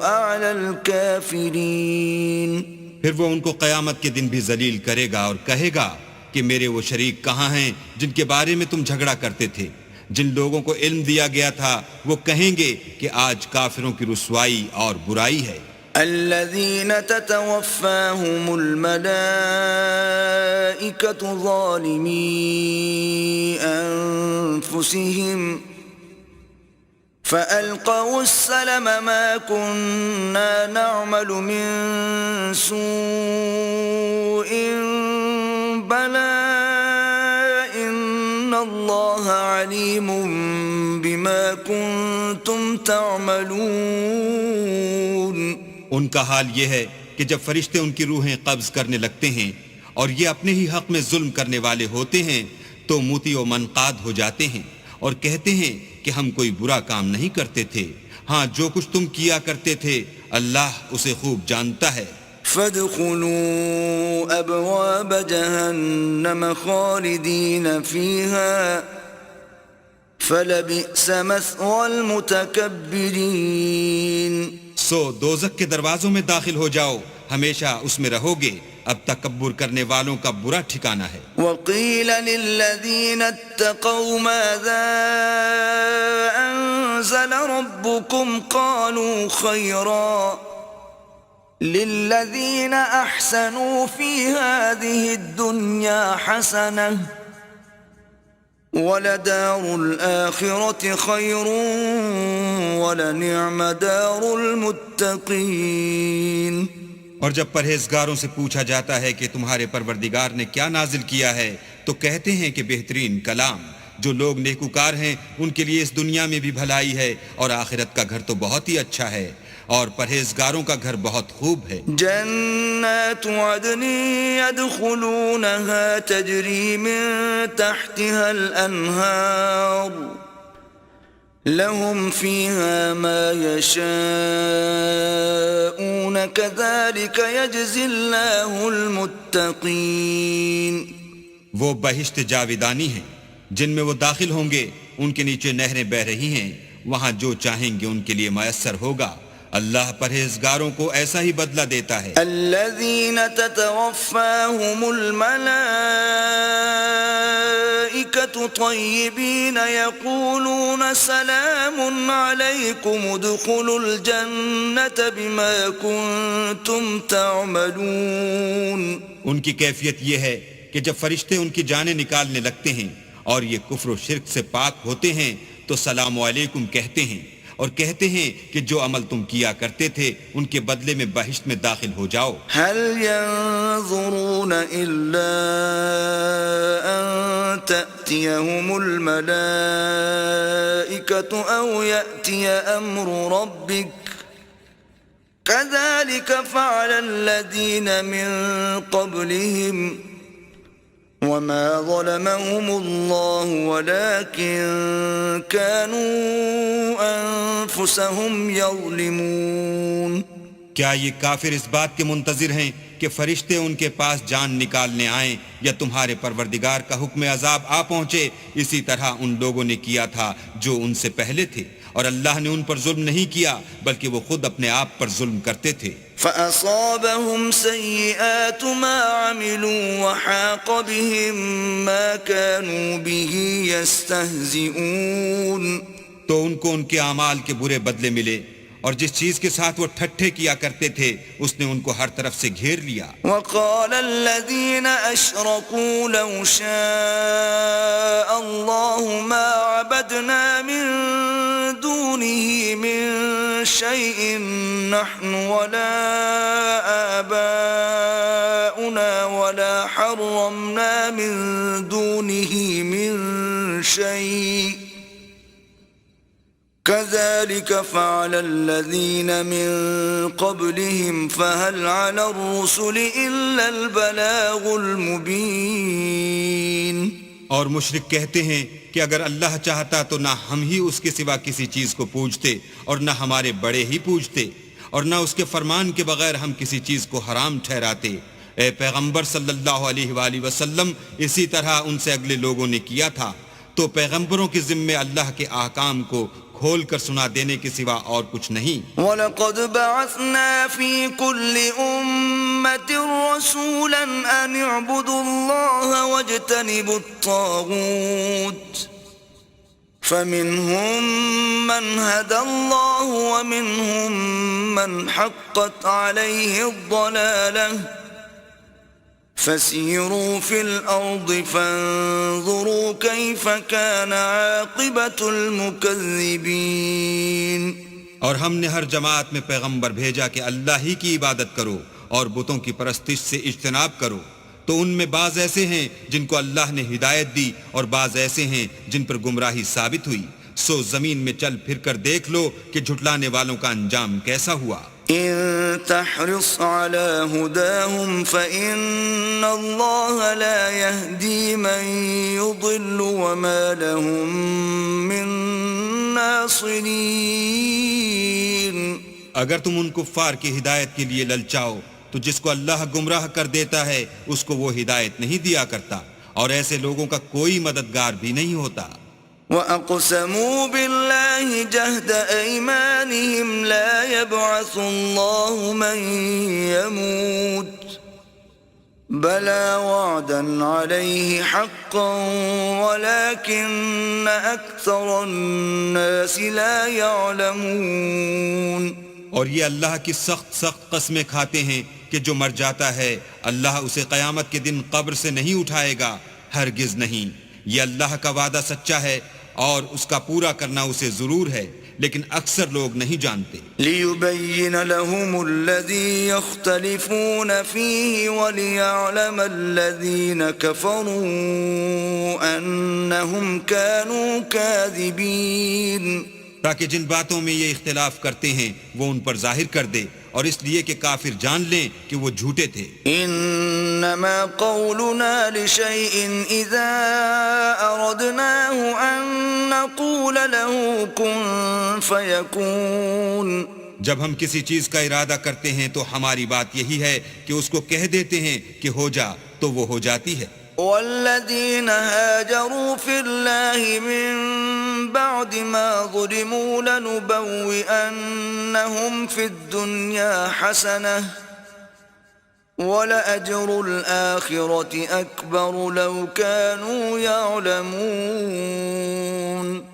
على الكافرين. پھر وہ ان کو قیامت کے دن بھی ذلیل کرے گا اور کہے گا کہ میرے وہ شریک کہاں ہیں جن کے بارے میں تم جھگڑا کرتے تھے. جن لوگوں کو علم دیا گیا تھا وہ کہیں گے کہ آج کافروں کی رسوائی اور برائی ہے. الذين تتوفاهم الملائكة ظالمي أنفسهم فألقوا السلم ما كنا نعمل من سوء بلى إن اللہ علیم بما کنتم تعملون. ان کا حال یہ ہے کہ جب فرشتے ان کی روحیں قبض کرنے لگتے ہیں اور یہ اپنے ہی حق میں ظلم کرنے والے ہوتے ہیں تو موتی و منقاد ہو جاتے ہیں اور کہتے ہیں کہ ہم کوئی برا کام نہیں کرتے تھے. ہاں جو کچھ تم کیا کرتے تھے اللہ اسے خوب جانتا ہے. فادخلوا ابواب جہنم خالدین فیہا فلبئس مثوى المتکبرین. سو دوزخ کے دروازوں میں داخل ہو جاؤ، ہمیشہ اس میں رہو گے، اب تکبر کرنے والوں کا برا ٹھکانہ ہے. وقیل للذین اتقوا ماذا انزل ربکم قالوا خیرا للذین احسنوا فی هذه الدنیا حسنہ وَلَدَارُ الْآخِرَةِ خَيْرٌ وَلَنِعْمَ دَارُ الْمُتَّقِينَ. اور جب پرہیزگاروں سے پوچھا جاتا ہے کہ تمہارے پروردگار نے کیا نازل کیا ہے تو کہتے ہیں کہ بہترین کلام. جو لوگ نیکوکار ہیں ان کے لیے اس دنیا میں بھی بھلائی ہے اور آخرت کا گھر تو بہت ہی اچھا ہے اور پرہیزگاروں کا گھر بہت خوب ہے. جنات عدن يدخلونها تجری من تحتها الانہار لهم فيها ما يشاءون كذلك يجزي الله المتقين. وہ بہشت جاویدانی ہیں جن میں وہ داخل ہوں گے، ان کے نیچے نہریں بہ رہی ہیں، وہاں جو چاہیں گے ان کے لیے میسر ہوگا. اللہ پرہیزگاروں کو ایسا ہی بدلہ دیتا ہے. الذین تتوفاہم الملائکۃ طیبین یقولون سلام علیکم ادخلوا الجنۃ بما کنتم تعملون. ان کی کیفیت یہ ہے کہ جب فرشتے ان کی جانیں نکالنے لگتے ہیں اور یہ کفر و شرک سے پاک ہوتے ہیں تو سلام علیکم کہتے ہیں اور کہتے ہیں کہ جو عمل تم کیا کرتے تھے ان کے بدلے میں بہشت میں داخل ہو جاؤ. هل ينظرون الا ان تأتيهم الملائكة او يأتي امر ربك كذلك فعل الذين من قبلهم وما ظلمهم الله ولكن كانوا انفسهم يظلمون. کیا یہ کافر اس بات کے منتظر ہیں کہ فرشتے ان کے پاس جان نکالنے آئیں یا تمہارے پروردگار کا حکم عذاب آ پہنچے؟ اسی طرح ان لوگوں نے کیا تھا جو ان سے پہلے تھے اور اللہ نے ان پر ظلم نہیں کیا بلکہ وہ خود اپنے آپ پر ظلم کرتے تھے. فَأَصَابَهُمْ سَيِّئَاتُ مَا عَمِلُوا وَحَاقَ بِهِمْ مَا كَانُوا بِهِ يَسْتَهْزِئُونَ. تو ان کو ان کے اعمال کے برے بدلے ملے اور جس چیز کے ساتھ وہ ٹھٹھے کیا کرتے تھے اس نے ان کو ہر طرف سے گھیر لیا. وَقَالَ الَّذِينَ أَشْرَكُوا لَوْ شَاءَ اللَّهُ مَا عَبَدْنَا مِن دُونِهِ مِن شَيْءٍ نَحْنُ وَلَا آبَاؤُنَا وَلَا حَرَّمْنَا مِن دُونِهِ مِن شَيْءٍ كذلك فعل الذين من قبلهم فهل على الرسل إلا البلاغ المبين. اور مشرک کہتے ہیں کہ اگر اللہ چاہتا تو نہ ہم ہی اس کے سوا کسی چیز کو پوجتے اور نہ ہمارے بڑے ہی پوجتے اور نہ اس کے فرمان کے بغیر ہم کسی چیز کو حرام ٹھہراتے. اے پیغمبر صلی اللہ علیہ وآلہ وسلم اسی طرح ان سے اگلے لوگوں نے کیا تھا تو پیغمبروں کے ذمے اللہ کے احکام کو کھول کر سنا دینے کے سوا اور کچھ نہیں. وَلَقَدْ بَعَثْنَا فِي كُلِّ أُمَّةٍ رَسُولًا أَنِ اعْبُدُوا اللَّهَ وَاجْتَنِبُوا الطَّاغُوتَ فَمِنْهُمْ مَنْ هَدَى اللَّهُ وَمِنْهُمْ مَنْ حَقَّتْ عَلَيْهِ الضَّلَالَةُ فَسِيرُوا فِي الْأَرْضِ فَانظُرُوا كَيْفَ كَانَ عَاقِبَةُ الْمُكَذِّبِينَ. اور ہم نے ہر جماعت میں پیغمبر بھیجا کہ اللہ ہی کی عبادت کرو اور بتوں کی پرستش سے اجتناب کرو، تو تو ان میں بعض ایسے ہیں جن کو اللہ نے ہدایت دی اور بعض ایسے ہیں جن پر گمراہی ثابت ہوئی. سو زمین میں چل پھر کر دیکھ لو کہ جھٹلانے والوں کا انجام کیسا ہوا. إن تحرص على هداهم فإن الله لا يهدي من يضل وما لهم من ناصرين. اگر تم ان کفار کی ہدایت کے لیے للچاؤ تو جس کو اللہ گمراہ کر دیتا ہے اس کو وہ ہدایت نہیں دیا کرتا، اور ایسے لوگوں کا کوئی مددگار بھی نہیں ہوتا. وَأَقْسَمُوا بِاللَّهِ جَهْدَ أَيْمَانِهِمْ لَا يَبْعَثُ اللَّهُ مَن يَمُوتُ بَلَى وَعْدًا عَلَيْهِ حَقًّا وَلَكِنَّ أَكْثَرَ النَّاسِ لَا يَعْلَمُونَ. اور یہ اللہ کی سخت قسمیں کھاتے ہیں کہ جو مر جاتا ہے اللہ اسے قیامت کے دن قبر سے نہیں اٹھائے گا، ہرگز نہیں. یہ اللہ کا وعدہ سچا ہے اور اس کا پورا کرنا اسے ضرور ہے، لیکن اکثر لوگ نہیں جانتے. لِيُبَيِّنَ لَهُمُ الَّذِي يَخْتَلِفُونَ فِيهِ وَلِيَعْلَمَ الَّذِينَ كَفَرُوا أَنَّهُمْ كَانُوا كَاذِبِينَ. تاکہ جن باتوں میں یہ اختلاف کرتے ہیں وہ ان پر ظاہر کر دے، اور اس لیے کہ کافر جان لیں کہ وہ جھوٹے تھے. انما قولنا لشيء اذا اردناه ان نقول له كن فيكون. جب ہم کسی چیز کا ارادہ کرتے ہیں تو ہماری بات یہی ہے کہ اس کو کہہ دیتے ہیں کہ ہو جا، تو وہ ہو جاتی ہے. والذين هاجروا في الله من بعد ما ظلموا لنبوئنهم في الدنيا حسنة ولأجر الآخرة أكبر لو كانوا يعلمون.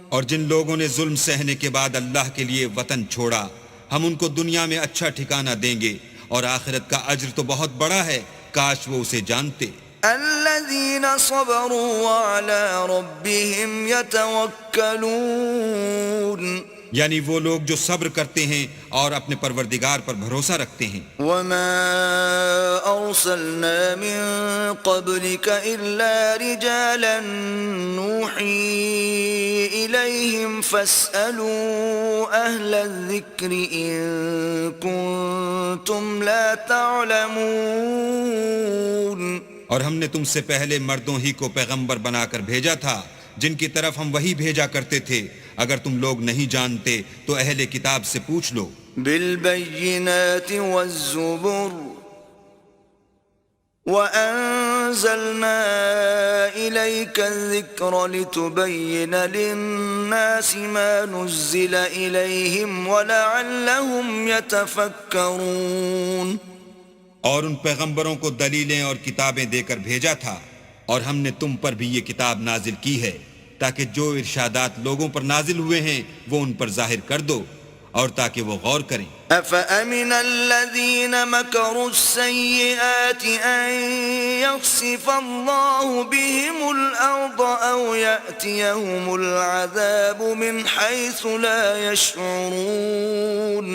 اور جن لوگوں نے ظلم سہنے کے بعد اللہ کے لیے وطن چھوڑا، ہم ان کو دنیا میں اچھا ٹھکانہ دیں گے، اور آخرت کا اجر تو بہت بڑا ہے، کاش وہ اسے جانتے. الذين صبروا وعلى ربهم يتوكلون. یعنی وہ لوگ جو صبر کرتے ہیں اور اپنے پروردگار پر بھروسہ رکھتے ہیں. وما أرسلنا من قبلك إلا رجالا نوحي إليهم فاسألوا أهل الذكر إن كنتم لا تعلمون. اور ہم نے تم سے پہلے مردوں ہی کو پیغمبر بنا کر بھیجا تھا جن کی طرف ہم وہی بھیجا کرتے تھے. اگر تم لوگ نہیں جانتے تو اہل کتاب سے پوچھ لو. بالبينات والزبر وأنزلنا إليك الذكر لتبين للناس ما نزل إليهم ولعلهم يتفكرون. اور ان پیغمبروں کو دلیلیں اور کتابیں دے کر بھیجا تھا، اور ہم نے تم پر بھی یہ کتاب نازل کی ہے تاکہ جو ارشادات لوگوں پر نازل ہوئے ہیں وہ ان پر ظاہر کر دو، اور تاکہ وہ غور کریں. أفأمن الذين مكروا السيئات أن يخسف الله بهم الأرض أو يأتيهم العذاب من حيث لا يشعرون.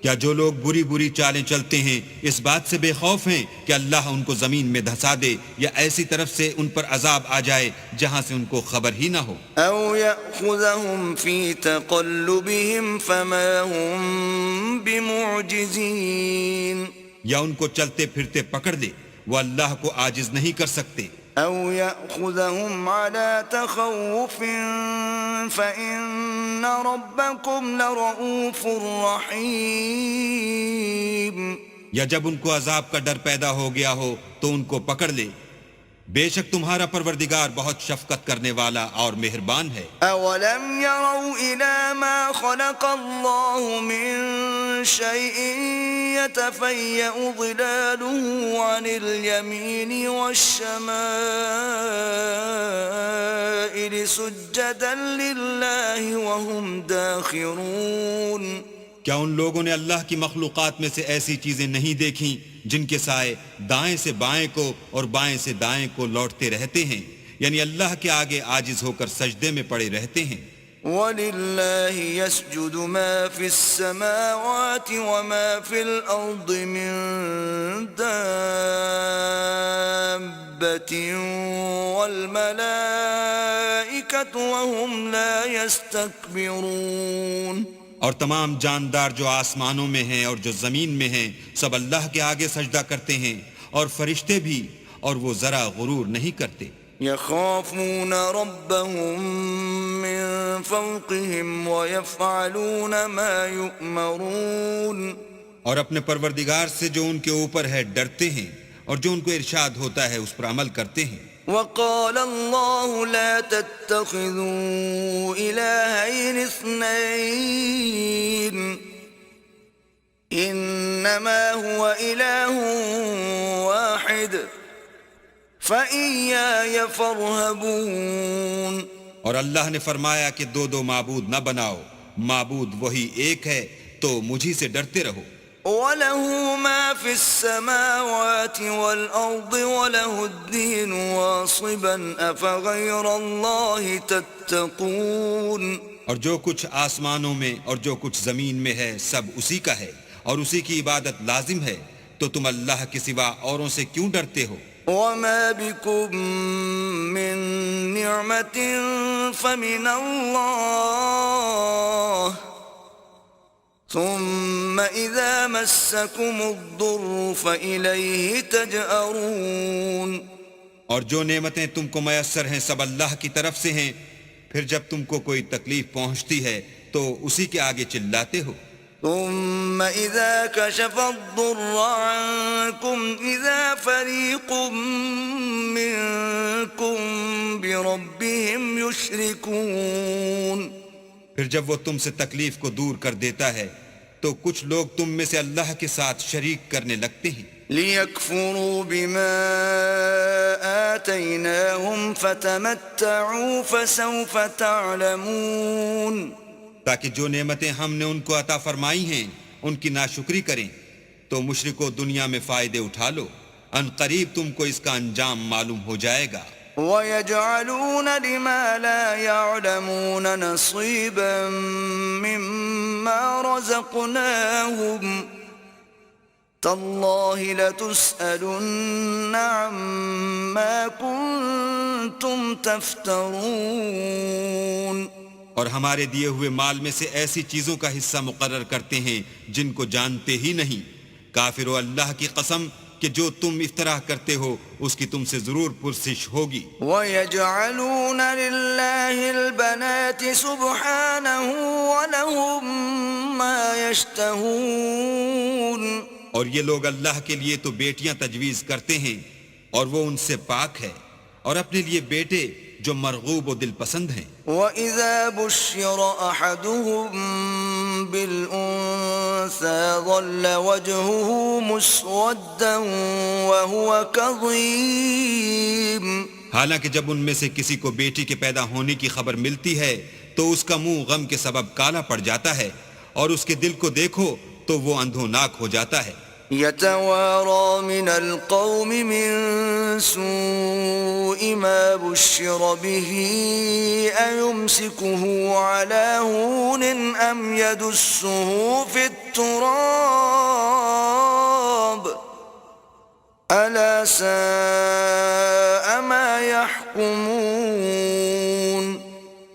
کیا جو لوگ بری بری چالیں چلتے ہیں اس بات سے بے خوف ہیں کہ اللہ ان کو زمین میں دھسا دے، یا ایسی طرف سے ان پر عذاب آ جائے جہاں سے ان کو خبر ہی نہ ہو. أو يأخذهم في تقلبهم فما هم بمعجزين. یا ان کو چلتے پھرتے پکڑ لے، وہ اللہ کو عاجز نہیں کر سکتے. أو يأخذهم على تخوف فإن ربكم لرؤوف رحيم. یا جب ان کو عذاب کا ڈر پیدا ہو گیا ہو تو ان کو پکڑ لے، بے شک تمہارا پروردگار بہت شفقت کرنے والا اور مہربان ہے. أولم يروا إلى ما خلق الله من شيء يتفيأ ظلاله عن اليمين والشمائل سجدا لله وهم داخرون. کیا ان لوگوں نے اللہ کی مخلوقات میں سے ایسی چیزیں نہیں دیکھیں جن کے سائے دائیں سے بائیں کو اور بائیں سے دائیں کو لوٹتے رہتے ہیں، یعنی اللہ کے آگے عاجز ہو کر سجدے میں پڑے رہتے ہیں. وَلِلَّهِ يَسْجُدُ مَا فِي السَّمَاوَاتِ وَمَا فِي الْأَرْضِ مِن دَابَّةٍ دابة والملائكة وهم لا يستكبرون. اور تمام جاندار جو آسمانوں میں ہیں اور جو زمین میں ہیں سب اللہ کے آگے سجدہ کرتے ہیں، اور فرشتے بھی، اور وہ ذرا غرور نہیں کرتے. يخافون ربهم من فوقهم ويفعلون ما يؤمرون. اور اپنے پروردگار سے جو ان کے اوپر ہے ڈرتے ہیں، اور جو ان کو ارشاد ہوتا ہے اس پر عمل کرتے ہیں. وقال الله لا تتخذوا إلهين اثنين إنما هو إله واحد فإياي فارهبون. اور اللہ نے فرمایا کہ دو معبود نہ بناؤ، معبود وہی ایک ہے، تو مجھی سے ڈرتے رہو. وَلَهُ مَا فِي السَّمَاوَاتِ وَالْأَرْضِ وَلَهُ الدِّينُ وَاصِبًا أَفَغَيْرَ اللَّهِ تَتَّقُونَ. اور جو کچھ آسمانوں میں اور جو کچھ زمین میں ہے سب اسی کا ہے، اور اسی کی عبادت لازم ہے، تو تم اللہ کے سوا اوروں سے کیوں ڈرتے ہو؟ وَمَا بِكُم مِّن نِّعْمَةٍ فَمِنَ اللَّهِ ثم اذا مسكم الضر فإليه تجأرون. اور جو نعمتیں تم کو میسر ہیں سب اللہ کی طرف سے ہیں، پھر جب تم کو کوئی تکلیف پہنچتی ہے تو اسی کے آگے چلاتے ہو. ثم اذا كشف الضر عنكم اذا فريق منكم بربهم يشركون. پھر جب وہ تم سے تکلیف کو دور کر دیتا ہے تو کچھ لوگ تم میں سے اللہ کے ساتھ شریک کرنے لگتے ہیں. لِيَكْفُرُوا بِمَا آتَيْنَاهُمْ فَتَمَتَّعُوا فَسَوْفَ تَعْلَمُونَ. تاکہ جو نعمتیں ہم نے ان کو عطا فرمائی ہیں ان کی ناشکری کریں، تو مشرکو دنیا میں فائدے اٹھا لو، ان قریب تم کو اس کا انجام معلوم ہو جائے گا. وَيَجْعَلُونَ لِمَا لَا يَعْلَمُونَ نَصِيبًا مِّمَّا رَزَقْنَاهُمْ تَاللَّهِ لَتُسْأَلُنَّ عَمَّا كُنتُمْ تَفْتَرُونَ. اور ہمارے دیے ہوئے مال میں سے ایسی چیزوں کا حصہ مقرر کرتے ہیں جن کو جانتے ہی نہیں. کافرو اللہ کی قسم کہ جو تم افطراء کرتے ہو اس کی تم سے ضرور پرسش ہوگی. وَيَجْعَلُونَ لِلَّهِ الْبَنَاتِ سُبْحَانَهُ وَلَهُم مَّا يَشْتَهُونَ. اور یہ لوگ اللہ کے لیے تو بیٹیاں تجویز کرتے ہیں اور وہ ان سے پاک ہے، اور اپنے لیے بیٹے جو مرغوب و دل پسند ہیں. وَإِذَا بُشِّرَ أَحَدُهُم بِالْأُنثَىٰ ظَلَّ وَجْهُهُ مُسْوَدًّا وَهُوَ كَظِيمٌ. حالانکہ جب ان میں سے کسی کو بیٹی کے پیدا ہونے کی خبر ملتی ہے تو اس کا منہ غم کے سبب کالا پڑ جاتا ہے، اور اس کے دل کو دیکھو تو وہ اندھوناک ہو جاتا ہے. يتوارى من القوم من سوء ما بشر به أيمسكه على هون أم يدسه في التراب ألا ساء ما يحكمون.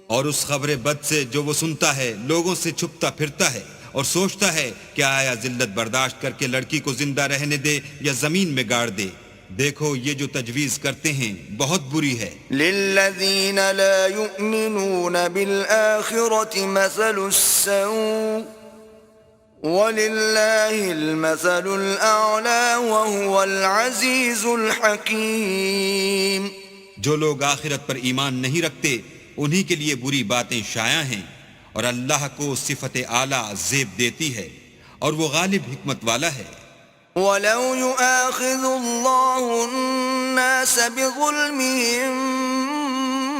اور اس خبر بد سے جو وہ سنتا ہے لوگوں سے چھپتا پھرتا ہے اور سوچتا ہے کہ آیا ذلت برداشت کر کے لڑکی کو زندہ رہنے دے یا زمین میں گاڑ دے. دیکھو یہ جو تجویز کرتے ہیں بہت بری ہے. للذین لا یؤمنون بالآخرة مثل السوء وللہ المثل الأعلى وهو العزیز الحکیم. جو لوگ آخرت پر ایمان نہیں رکھتے انہی کے لیے بری باتیں شائع ہیں، اور اللہ کو صفت اعلیٰ زیب دیتی ہے، اور وہ غالب حکمت والا ہے. وَلَوْ يُؤَاخِذُ اللَّهُ النَّاسَ بِظُلْمِهِمْ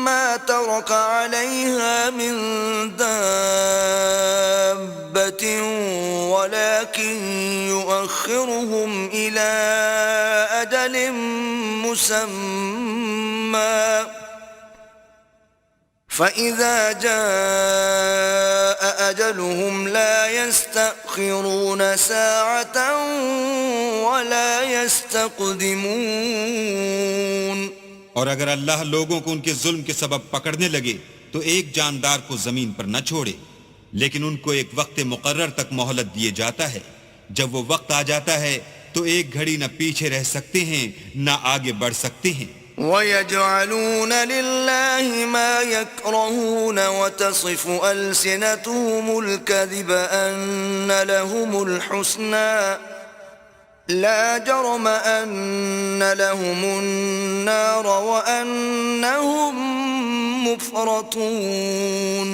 مَا تَرَكَ عَلَيْهَا مِن دَابَّةٍ وَلَكِن يُؤَخِّرُهُمْ إِلَى أَجَلٍ مُّسَمًّى فَإِذَا جَاءَ أجلهم لا يستأخرون ساعة ولا يستقدمون. اور اگر اللہ لوگوں کو ان کے ظلم کے سبب پکڑنے لگے تو ایک جاندار کو زمین پر نہ چھوڑے، لیکن ان کو ایک وقت مقرر تک مہلت دیے جاتا ہے. جب وہ وقت آ جاتا ہے تو ایک گھڑی نہ پیچھے رہ سکتے ہیں نہ آگے بڑھ سکتے ہیں. وَيَجْعَلُونَ لِلَّهِ مَا يَكْرَهُونَ وَتَصِفُ أَلْسِنَتُهُمُ الْكَذِبَ أَنَّ لَهُمُ الْحُسْنَى لا جرم أن لهم النار وأنهم مفرطون.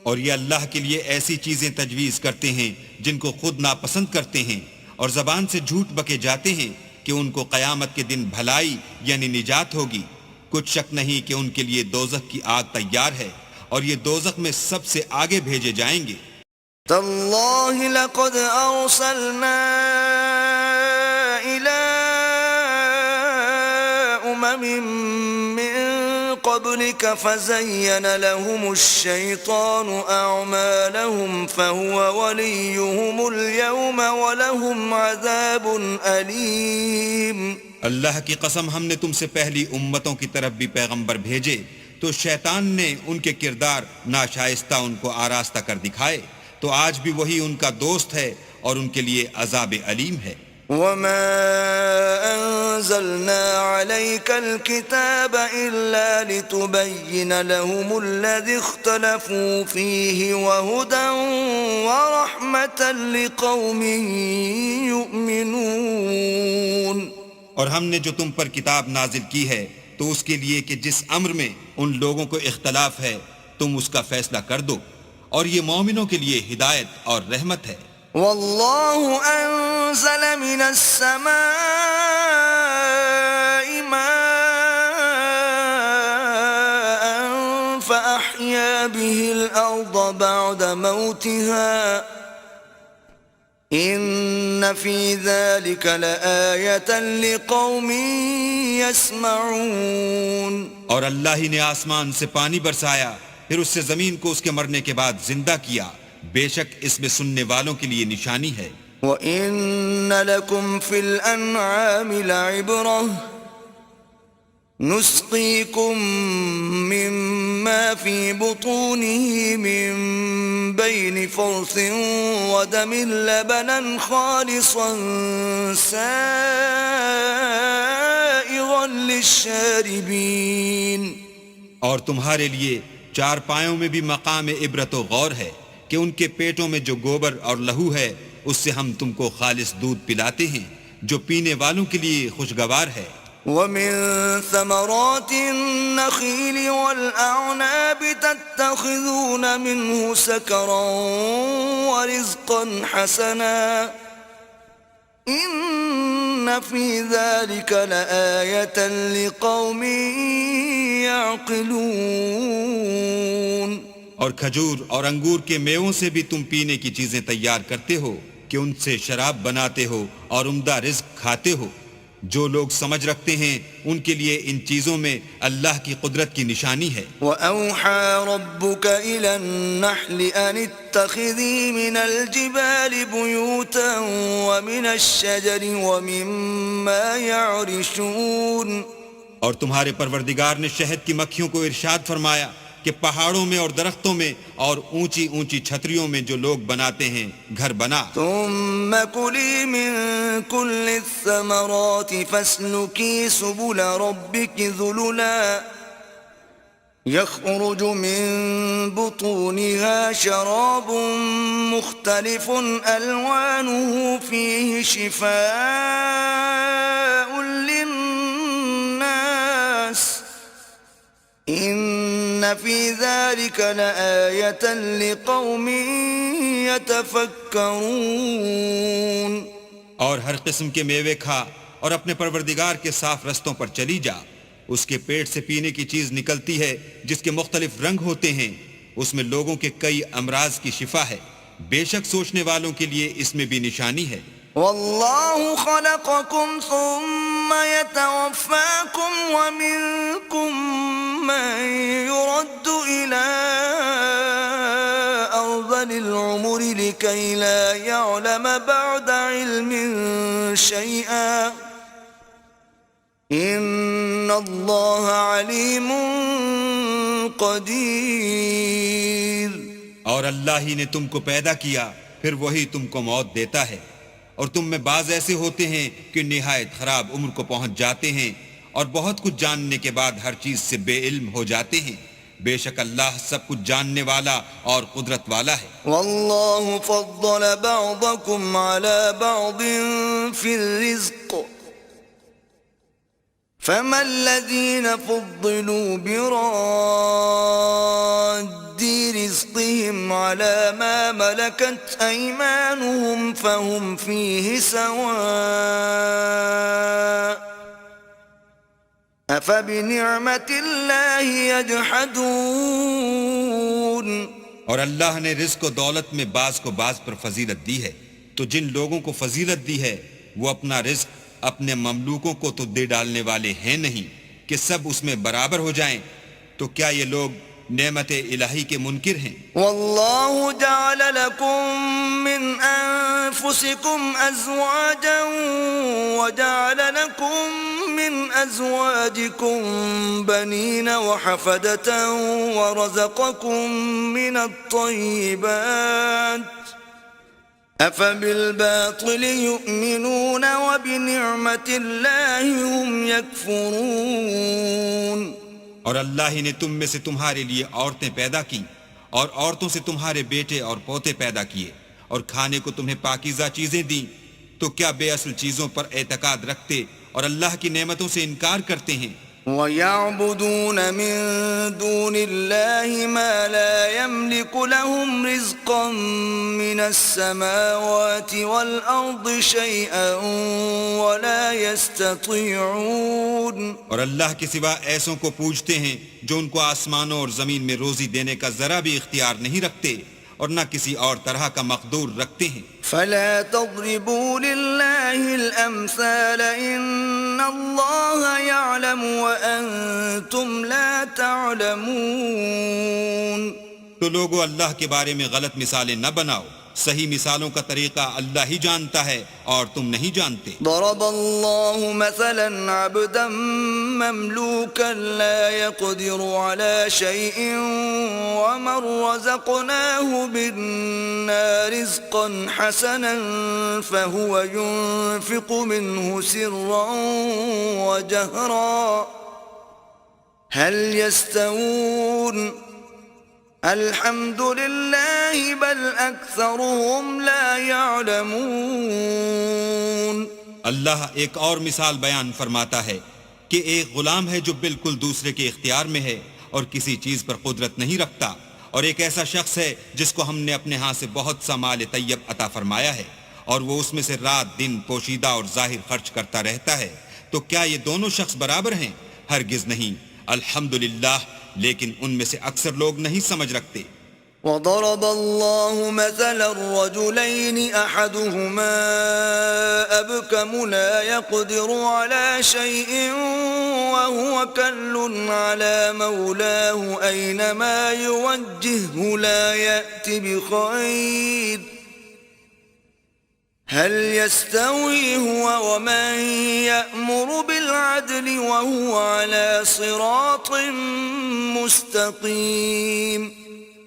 اور یہ اللہ کے لیے ایسی چیزیں تجویز کرتے ہیں جن کو خود ناپسند کرتے ہیں، اور زبان سے جھوٹ بکے جاتے ہیں کہ ان کو قیامت کے دن بھلائی یعنی نجات ہوگی. کچھ شک نہیں کہ ان کے لیے دوزخ کی آگ تیار ہے، اور یہ دوزخ میں سب سے آگے بھیجے جائیں گے. تاللہ لقد ارسلنا الى من قبلك فزين لهم الشيطان اعمالهم فهو وليهم اليوم ولهم عذاب اليم. اللہ کی قسم، ہم نے تم سے پہلی امتوں کی طرف بھی پیغمبر بھیجے تو شیطان نے ان کے کردار ناشائستہ ان کو آراستہ کر دکھائے، تو آج بھی وہی ان کا دوست ہے اور ان کے لیے عذاب علیم ہے. وما أنزلنا عليك الكتاب إلا لتبين لهم الذي اختلفوا فيه وهدى ورحمة لقوم يؤمنون. اور ہم نے جو تم پر کتاب نازل کی ہے تو اس کے لیے کہ جس امر میں ان لوگوں کو اختلاف ہے تم اس کا فیصلہ کر دو، اور یہ مومنوں کے لیے ہدایت اور رحمت ہے. والله أنزل من السماء ماء فأحيا به الأرض بعد موتها إن في ذلك لآية لقوم يسمعون. اور اللہ ہی نے آسمان سے پانی برسایا، پھر اس سے زمین کو اس کے مرنے کے بعد زندہ کیا، بے شک اس میں سننے والوں کے لیے نشانی ہے. وَإِنَّ لَكُمْ فِي الْأَنْعَامِ لَعِبْرَةً نُسْقِيكُم مِّمَّا فِي بُطُونِهِ مِن بَيْنِ فَرْثٍ وَدَمٍ لَبَنًا خَالِصًا سَائِغًا لِلشَّارِبِينَ. اور تمہارے لیے چار پایوں میں بھی مقام عبرت و غور ہے کہ ان کے پیٹوں میں جو گوبر اور لہو ہے اس سے ہم تم کو خالص دودھ پلاتے ہیں جو پینے والوں کے لیے خوشگوار ہے. وَمِن ثَمَرَاتِ النَّخِيلِ وَالْأَعْنَابِ تَتَّخِذُونَ مِنْهُ سَكَرًا وَرِزْقًا حَسَنًا إِنَّ فِي ذَلِكَ لَآيَةً لِقَوْمٍ يَعْقِلُونَ. اور کھجور اور انگور کے میووں سے بھی تم پینے کی چیزیں تیار کرتے ہو کہ ان سے شراب بناتے ہو اور عمدہ رزق کھاتے ہو. جو لوگ سمجھ رکھتے ہیں ان کے لیے ان چیزوں میں اللہ کی قدرت کی نشانی ہے. وَأَوْحَى رَبُّكَ إِلَى النَّحْلِ أَنِ اتَّخِذِي مِنَ الْجِبَالِ بُيُوتًا وَمِنَ الشَّجَرِ وَمِمَّا يَعْرِشُونَ. اور تمہارے پروردگار نے شہد کی مکھیوں کو ارشاد فرمایا کہ پہاڑوں میں اور درختوں میں اور اونچی اونچی چھتریوں میں جو لوگ بناتے ہیں گھر بنا. ثم كلي من كل الثمرات فاسلكي سبل ربك ذللا يخرج من بطونها شراب مختلف ألوانه فيه شفاء للناس إن في ذلك لآية لقوم يتفكرون. اور ہر قسم کے میوے کھا اور اپنے پروردگار کے صاف رستوں پر چلی جا. اس کے پیٹ سے پینے کی چیز نکلتی ہے جس کے مختلف رنگ ہوتے ہیں، اس میں لوگوں کے کئی امراض کی شفا ہے. بے شک سوچنے والوں کے لیے اس میں بھی نشانی ہے. والله خلقكم ثم يتوفاكم ومنكم من يرد إلى أرض العمر لكي لا يعلم بعد علم شيئا إن الله عليم قدیر. اور اللہ ہی نے تم کو پیدا کیا پھر وہی تم کو موت دیتا ہے، اور تم میں بعض ایسے ہوتے ہیں کہ نہایت خراب عمر کو پہنچ جاتے ہیں اور بہت کچھ جاننے کے بعد ہر چیز سے بے علم ہو جاتے ہیں. بے شک اللہ سب کچھ جاننے والا اور قدرت والا ہے. واللہ فضل بعضکم علی بعض فی الرزق فما الذین فضلوا براد رزقهم على ما ملكت أيمانهم فهم فيه سواء أفبنعمة الله يجحدون. اور اللہ نے رزق و دولت میں بعض کو بعض پر فضیلت دی ہے، تو جن لوگوں کو فضیلت دی ہے وہ اپنا رزق اپنے مملوکوں کو تو دے ڈالنے والے ہیں نہیں کہ سب اس میں برابر ہو جائیں. تو کیا یہ لوگ نعمت الہی کے منکر ہیں؟ واللہ جعل لکم من انفسکم ازواجا وجعل لکم من ازواجکم بنین وحفدة ورزقکم من الطیبات افبالباطل یؤمنون وبنعمت اللہ هم یکفرون. اور اللہ ہی نے تم میں سے تمہارے لیے عورتیں پیدا کی اور عورتوں سے تمہارے بیٹے اور پوتے پیدا کیے اور کھانے کو تمہیں پاکیزہ چیزیں دیں، تو کیا بے اصل چیزوں پر اعتقاد رکھتے اور اللہ کی نعمتوں سے انکار کرتے ہیں؟ وَيَعْبُدُونَ مِن دُونِ اللَّهِ مَا لَا يَمْلِكُ لَهُمْ رِزْقًا مِّنَ السَّمَاوَاتِ وَالْأَرْضِ شَيْئًا وَلَا يَسْتَطِيعُونَ. اور اللہ کے سوا ایسوں کو پوجتے ہیں جو ان کو آسمانوں اور زمین میں روزی دینے کا ذرا بھی اختیار نہیں رکھتے اور نہ کسی اور طرح کا مقدور رکھتے ہیں. فلا تضربوا لله الأمثال إن الله يعلم وأنتم لا تعلمون. تو لوگو اللہ کے بارے میں غلط مثالیں نہ بناؤ، صحیح مثالوں کا طریقہ اللہ ہی جانتا ہے اور تم نہیں جانتے. ضرب الله مثلا عبدا مملوكا لا يقدر على شيء ومن رزقناه منا رزقا حسنا فهو ينفق منه سرا وجهرا هل يستوون الحمد للہ بل اکثرهم لا يعلمون. اللہ ایک اور مثال بیان فرماتا ہے کہ ایک غلام ہے جو بالکل دوسرے کے اختیار میں ہے اور کسی چیز پر قدرت نہیں رکھتا، اور ایک ایسا شخص ہے جس کو ہم نے اپنے ہاں سے بہت سا مال طیب عطا فرمایا ہے اور وہ اس میں سے رات دن پوشیدہ اور ظاہر خرچ کرتا رہتا ہے. تو کیا یہ دونوں شخص برابر ہیں؟ ہرگز نہیں. الحمدللہ، لیکن ان میں سے اکثر لوگ نہیں سمجھ رکھتے. وضرب الله مثلا الرجلين أحدهما أبكم لا يقدر على شيء وهو كل على مولاه أينما يوجهه لا يأتي بخير هل يستوي هو ومن يأمر بالعدل وهو على صراط مستقيم.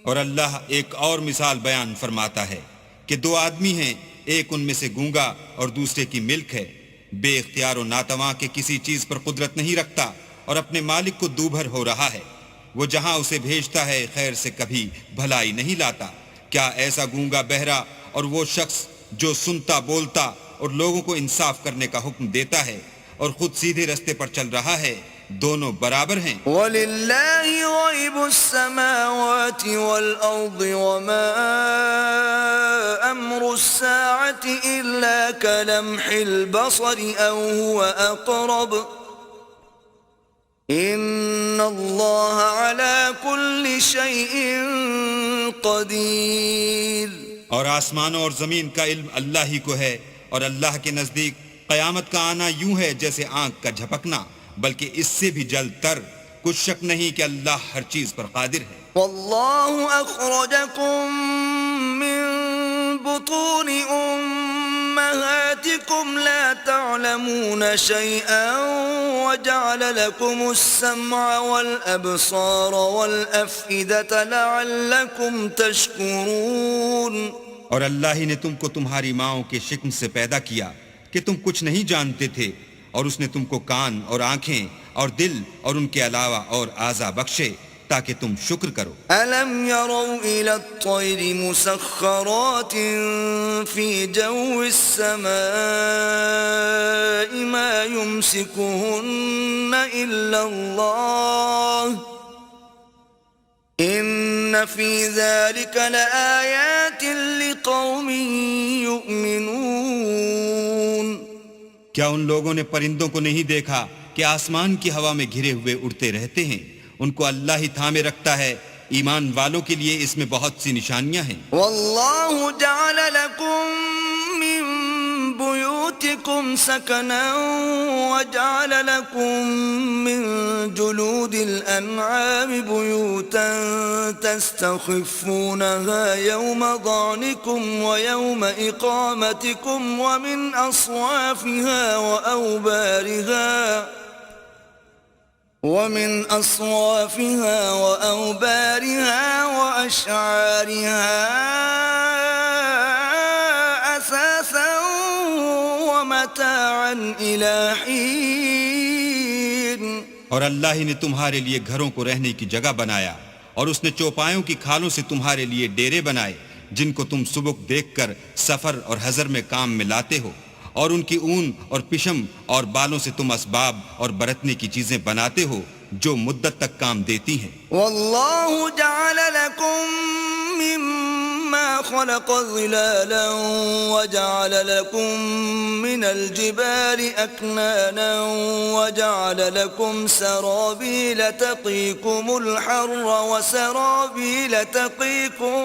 اور اللہ ایک اور مثال بیان فرماتا ہے کہ دو آدمی ہیں، ایک ان میں سے گونگا اور دوسرے کی ملک ہے، بے اختیار و ناتواں کے کسی چیز پر قدرت نہیں رکھتا اور اپنے مالک کو دوبھر ہو رہا ہے. وہ جہاں اسے بھیجتا ہے خیر سے کبھی بھلائی نہیں لاتا. کیا ایسا گونگا بہرا اور وہ شخص جو سنتا بولتا اور لوگوں کو انصاف کرنے کا حکم دیتا ہے اور خود سیدھے رستے پر چل رہا ہے، دونوں برابر ہیں؟ وَلِلَّهِ غَيْبُ السَّمَاوَاتِ وَالْأَرْضِ وَمَا أَمْرُ السَّاعَةِ إِلَّا كَلَمْحِ الْبَصَرِ أَوْ هُوَ أَقْرَبُ إِنَّ اللَّهَ عَلَى كُلِّ شَيْءٍ قَدِيرٌ. اور آسمانوں اور زمین کا علم اللہ ہی کو ہے، اور اللہ کے نزدیک قیامت کا آنا یوں ہے جیسے آنکھ کا جھپکنا، بلکہ اس سے بھی جلد تر. کچھ شک نہیں کہ اللہ ہر چیز پر قادر ہے. واللہ اخرجکم نعمتكم لا تعلمون شيئا وجعل لكم السمع والأبصار والأفئدة لعلكم تشكرون. اور اللہ ہی نے تم کو تمہاری ماؤں کے شکم سے پیدا کیا کہ تم کچھ نہیں جانتے تھے، اور اس نے تم کو کان اور آنکھیں اور دل اور ان کے علاوہ اور اعضا بخشے تاکہ تم شکر کرو. ألم يروا إلى الطير مسخرات في جو السماء ما يمسكهن إلا الله إن في ذلك لآيات لقوم يؤمنون. کیا ان لوگوں نے پرندوں کو نہیں دیکھا کہ آسمان کی ہوا میں گھرے ہوئے اڑتے رہتے ہیں؟ ان کو اللہ ہی تھامے رکھتا ہے. ایمان والوں کے لیے اس میں بہت سی نشانیاں ہیں. والله جعل لكم من بيوتكم سكنا وجعل لكم من جلود الأنعام بيوتا تستخفونها يوم ضعنكم ويوم إقامتكم ومن أصوافها وأوبارها وأشعارها أساسا ومتاعا إلى حين. اور اللہ ہی نے تمہارے لیے گھروں کو رہنے کی جگہ بنایا، اور اس نے چوپایوں کی کھالوں سے تمہارے لیے ڈیرے بنائے جن کو تم سبک دیکھ کر سفر اور حضر میں کام میں لاتے ہو، اور ان کی اون اور پشم اور بالوں سے تم اسباب اور برتنے کی چیزیں بناتے ہو جو مدت تک کام دیتی ہیں. والله جعل لكم مما خلق ظلالا وجعل لكم من الجبال أكنانا وجعل لكم سرابيل تقيكم الحر وسرابيل تقيكم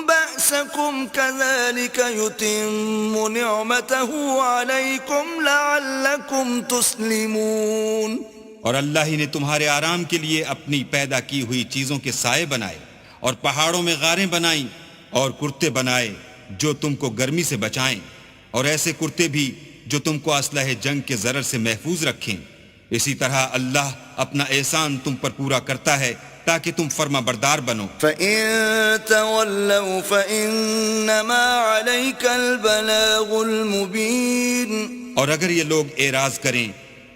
بأسكم كذلك يتم نعمته عليكم لعلكم تسلمون. اور اللہ ہی نے تمہارے آرام کے لیے اپنی پیدا کی ہوئی چیزوں کے سائے بنائے، اور پہاڑوں میں غاریں بنائیں اور کرتے بنائے جو تم کو گرمی سے بچائیں، اور ایسے کرتے بھی جو تم کو اسلحہ جنگ کے ضرر سے محفوظ رکھیں. اسی طرح اللہ اپنا احسان تم پر پورا کرتا ہے تاکہ تم فرما بردار بنو. فَإِن تَوَلَّوْا فَإِنَّمَا عَلَيْكَ الْبَلَاغُ الْمُبِينُ. اور اگر یہ لوگ اعراض کریں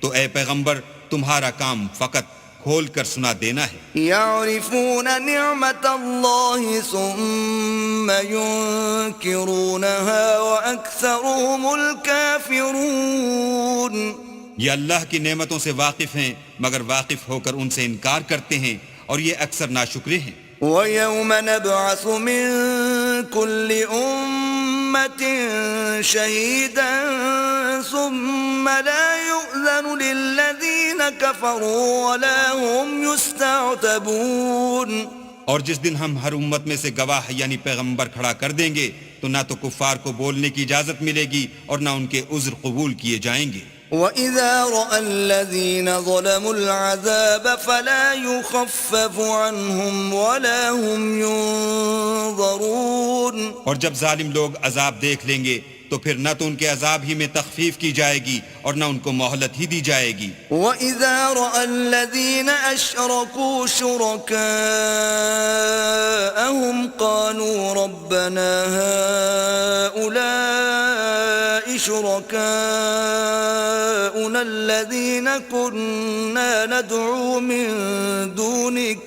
تو اے پیغمبر تمہارا کام فقط کھول کر سنا دینا ہے. يعرفون نعمت اللہ ثم ينکرونها وأكثرهم الكافرون. یہ اللہ کی نعمتوں سے واقف ہیں مگر واقف ہو کر ان سے انکار کرتے ہیں، اور یہ اکثر ناشکرے ہیں. وَيَوْمَ نَبْعَثُ مِن كُلِّ أُمَّةٍ شَهِيدًا ثُمَّ لَا يُؤْذَنُ لِلَّذِينَ كَفَرُوا وَلَا هُمْ يُسْتَعْتَبُونَ. اور جس دن ہم ہر امت میں سے گواہ یعنی پیغمبر کھڑا کر دیں گے تو نہ تو کفار کو بولنے کی اجازت ملے گی اور نہ ان کے عذر قبول کیے جائیں گے. وَإِذَا رَأَى الَّذِينَ ظَلَمُوا الْعَذَابَ فَلَا يُخَفَّفُ عَنْهُمْ وَلَا هُمْ يُنظَرُونَ. اور جب ظالم لوگ عذاب دیکھ لیں گے تو پھر نہ تو ان کے عذاب ہی میں تخفیف کی جائے گی اور نہ ان کو مہلت ہی دی جائے گی. وَإِذَا رَأَى الَّذِينَ أَشْرَكُوا شُرَكَاءَهُمْ قَالُوا رَبَّنَا هَؤُلَاءِ شُرَكَاؤُنَا الَّذِينَ كُنَّا نَدْعُو مِن دُونِكَ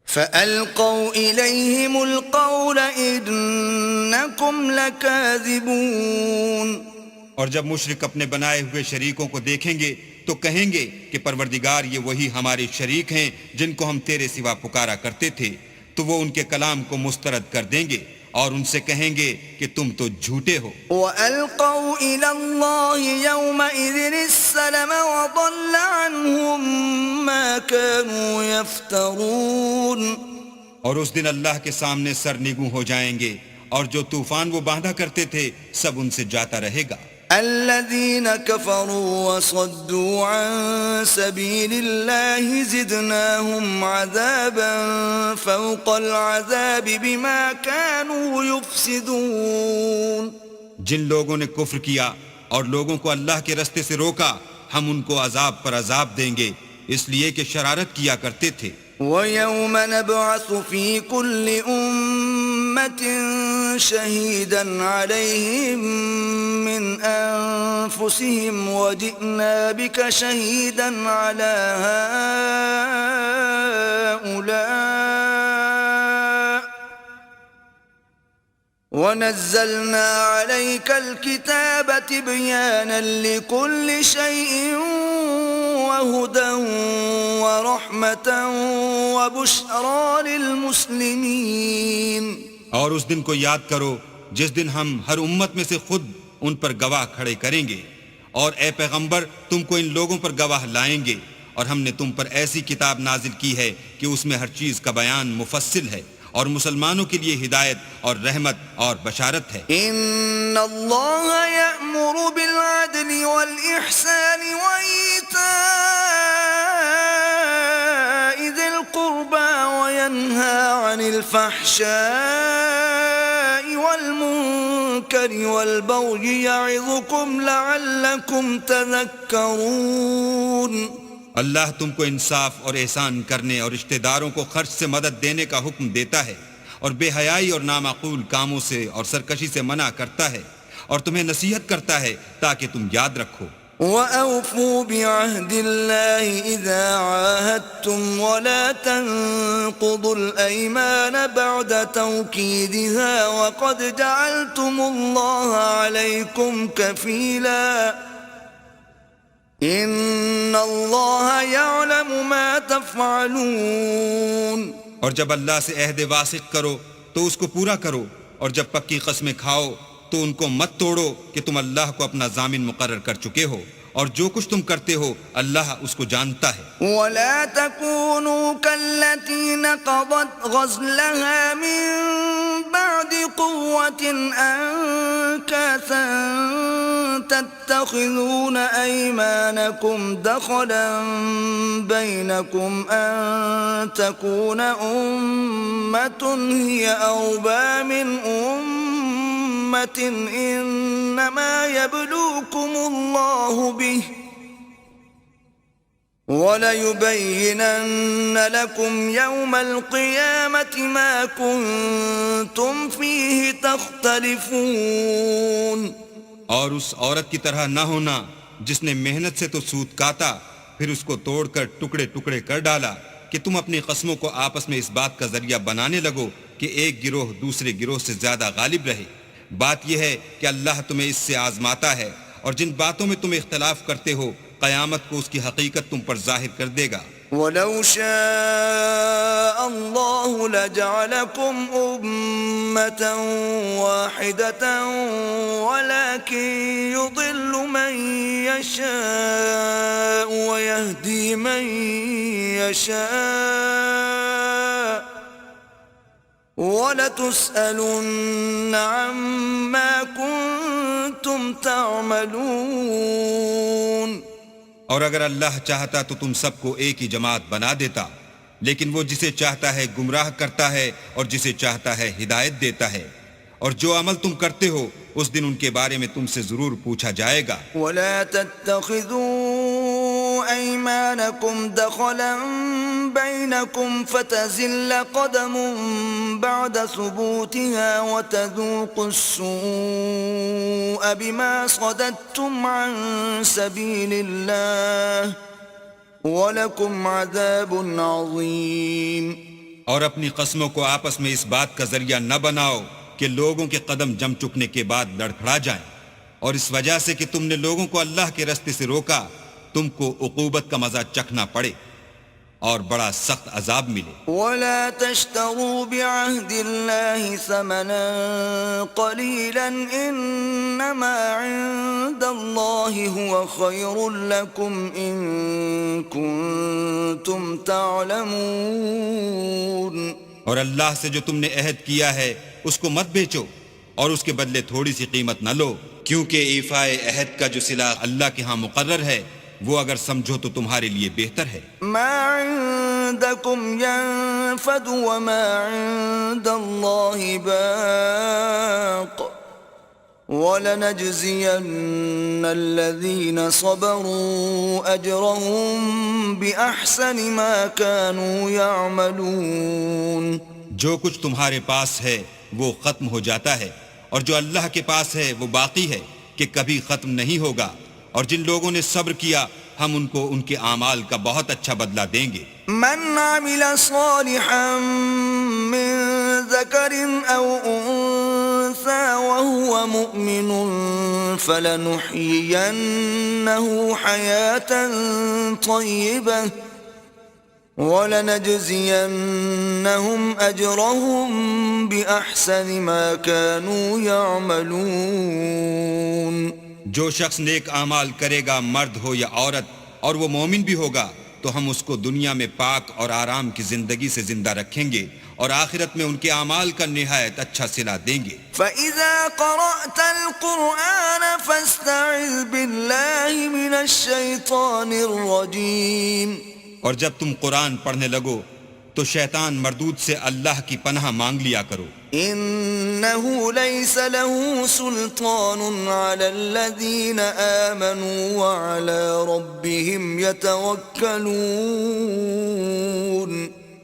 فَأَلْقَوْا إِلَيْهِمُ الْقَوْلَ إِنَّكُمْ لَكَاذِبُونَ. اور جب مشرک اپنے بنائے ہوئے شریکوں کو دیکھیں گے تو کہیں گے کہ پروردگار یہ وہی ہمارے شریک ہیں جن کو ہم تیرے سوا پکارا کرتے تھے. تو وہ ان کے کلام کو مسترد کر دیں گے اور ان سے کہیں گے کہ تم تو جھوٹے ہو. وَأَلْقَوْا إِلَى اللَّهِ يَوْمَئِذٍ السَّلَمَ وَضَلَّ عَنْهُمْ مَا كَانُوا يَفْتَرُونَ. اور اس دن اللہ کے سامنے سرنگوں ہو جائیں گے اور جو طوفان وہ باندھا کرتے تھے سب ان سے جاتا رہے گا. الذين كفروا وصدوا عن سبيل الله زدناهم عذابا فوق العذاب بما كانوا يفسدون. جن لوگوں نے کفر کیا اور لوگوں کو اللہ کے رستے سے روکا ہم ان کو عذاب پر عذاب دیں گے اس لیے کہ شرارت کیا کرتے تھے۔ وَيَوْمَ نَبْعَثُ فِي كُلِّ أُمَّةٍ شَهِيدًا عَلَيْهِمْ مِنْ أَنفُسِهِمْ وَجِئْنَا بِكَ شَهِيدًا عَلَى هَؤُلَاءِ وَنَزَّلْنَا عَلَيْكَ الْكِتَابَ تِبْيَانًا لِكُلِّ شَيْءٍ وَهُدًى وَرَحْمَةً وَبُشْرَى لِلْمُسْلِمِينَ۔ اور اس دن کو یاد کرو جس دن ہم ہر امت میں سے خود ان پر گواہ کھڑے کریں گے، اور اے پیغمبر تم کو ان لوگوں پر گواہ لائیں گے، اور ہم نے تم پر ایسی کتاب نازل کی ہے کہ اس میں ہر چیز کا بیان مفصل ہے اور مسلمانوں کے لیے ہدایت اور رحمت اور بشارت ہے۔ ان اللہ یأمر بالعدل والإحسان وإیتاء ذی القربى وینہی عن الفحشاء والمنکر والبغی یعظکم لعلکم تذکرون۔ اللہ تم کو انصاف اور احسان کرنے اور رشتہ داروں کو خرچ سے مدد دینے کا حکم دیتا ہے، اور بے حیائی اور نامعقول کاموں سے اور سرکشی سے منع کرتا ہے، اور تمہیں نصیحت کرتا ہے تاکہ تم یاد رکھو۔ وَأَوْفُوا بِعَهْدِ اللَّهِ إِذَا عَاهَدتُّمْ وَلَا تَنقُضُوا الْأَيْمَانَ بَعْدَ تَوْكِيدِهَا وَقَدْ جَعَلْتُمُ اللَّهَ عَلَيْكُمْ كَفِيلًا ان اللہ یعلم ما تفعلون۔ اور جب اللہ سے عہد واثق کرو تو اس کو پورا کرو، اور جب پکی قسمیں کھاؤ تو ان کو مت توڑو کہ تم اللہ کو اپنا ضامن مقرر کر چکے ہو، اور جو کچھ تم کرتے ہو اللہ اس کو جانتا ہے۔ ولا تكونوا كالتي نقضت غزلها من بعد قوة أنكاثا تتخذون أيمانكم دخلا بينكم أن تكون أمة هي أربى من أمة إنما يبلوكم الله به وَلَيُبَيِّنَنَّ لَكُمْ يَوْمَ الْقِيَامَةِ مَا كُنْتُمْ فِيهِ تَخْتَلِفُونَ۔ اور اس عورت کی طرح نہ ہونا جس نے محنت سے تو سود کاتا پھر اس کو توڑ کر ٹکڑے ٹکڑے کر ڈالا کہ تم اپنی قسموں کو آپس میں اس بات کا ذریعہ بنانے لگو کہ ایک گروہ دوسرے گروہ سے زیادہ غالب رہے۔ بات یہ ہے کہ اللہ تمہیں اس سے آزماتا ہے، اور جن باتوں میں تم اختلاف کرتے ہو قیامت کو اس کی حقیقت تم پر ظاہر کر دے گا۔ وَلَوْ شَاءَ اللَّهُ لَجَعَلَكُمْ أُمَّةً وَاحِدَةً وَلَكِنْ يُضِلُّ مَنْ يَشَاءُ وَيَهْدِي مَنْ يَشَاءُ وَلَتُسْأَلُنَّ عَمَّا كُنْتُمْ تَعْمَلُونَ۔ اور اگر اللہ چاہتا تو تم سب کو ایک ہی جماعت بنا دیتا، لیکن وہ جسے چاہتا ہے گمراہ کرتا ہے اور جسے چاہتا ہے ہدایت دیتا ہے، اور جو عمل تم کرتے ہو اس دن ان کے بارے میں تم سے ضرور پوچھا جائے گا۔ وَلَا تَتَّخِذُوا أَيْمَانَكُمْ دَخَلًا بَيْنَكُمْ فَتَزِلَّ قَدَمٌ بَعْدَ ثُبُوتِهَا وَتَذُوقُوا السُّوءَ بِمَا صَدَدتُّمْ عَنْ سَبِيلِ اللَّهِ وَلَكُمْ عَذَابٌ عَظِيمٌ۔ اور اپنی قسموں کو آپس میں اس بات کا ذریعہ نہ بناؤ کہ لوگوں کے قدم جم چکنے کے بعد لڑکھڑا جائیں، اور اس وجہ سے کہ تم نے لوگوں کو اللہ کے راستے سے روکا تم کو عقوبت کا مزہ چکھنا پڑے اور بڑا سخت عذاب ملے۔ وَلَا تَشْتَرُوا بِعَهْدِ اللَّهِ ثَمَنًا قَلِيلًا إِنَّمَا عِندَ اللَّهِ هُوَ خَيْرٌ لَكُمْ إِن كُنتُمْ تَعْلَمُونَ۔ اور اللہ سے جو تم نے عہد کیا ہے اس کو مت بیچو، اور اس کے بدلے تھوڑی سی قیمت نہ لو، کیونکہ ایفائے عہد کا جو صلہ اللہ کے ہاں مقرر ہے وہ اگر سمجھو تو تمہارے لیے بہتر ہے۔ ما عندكم ينفد وما عند الله باق وَلَنَجْزِيَنَّ الَّذِينَ صَبَرُوا أَجْرَهُمْ بِأَحْسَنِ مَا كَانُوا يَعْمَلُونَ. جو کچھ تمہارے پاس ہے وہ ختم ہو جاتا ہے، اور جو اللہ کے پاس ہے وہ باقی ہے کہ کبھی ختم نہیں ہوگا. اور جن لوگوں نے صبر کیا ہم ان کو ان کے اعمال کا بہت اچھا بدلہ دیں گے. من عمل صالحا من ذكر أو أنثى وهو مؤمن فلنحيينه حياة طيبة وَلَنَجْزِيَنَّهُمْ أَجْرَهُمْ بِأَحْسَنِ مَا كَانُوا يَعْمَلُونَ. جو شخص نیک اعمال کرے گا، مرد ہو یا عورت، اور وہ مومن بھی ہوگا، تو ہم اس کو دنیا میں پاک اور آرام کی زندگی سے زندہ رکھیں گے اور آخرت میں ان کے اعمال کا نہایت اچھا صلہ دیں گے. فَإِذَا قَرَأْتَ الْقُرْآنَ فَاسْتَعِذْ بِاللَّهِ مِنَ الشَّيْطَانِ الرَّجِيمِ. اور جب تم قرآن پڑھنے لگو تو شیطان مردود سے اللہ کی پناہ مانگ لیا کرو. إِنَّهُ لَيْسَ لَهُ سُلْطَانٌ عَلَى الَّذِينَ آمَنُوا وَعَلَى رَبِّهِمْ يَتَوَكَّلُونَ.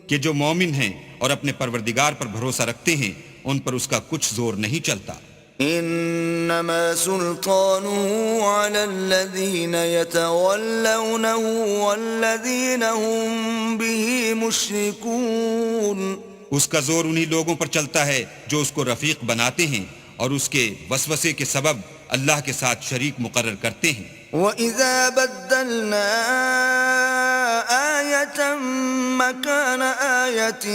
کہ جو مومن ہیں اور اپنے پروردگار پر بھروسہ رکھتے ہیں ان پر اس کا کچھ زور نہیں چلتا. انما سلطانه على الذين يتولونه والذين هم به مشركون. اس کا زور انہی لوگوں پر چلتا ہے جو اس کو رفیق بناتے ہیں اور اس کے وسوسے کے سبب اللہ کے ساتھ شریک مقرر کرتے ہیں. وَإِذَا بَدَّلْنَا آيَةً مَكَانَ آيَةٍ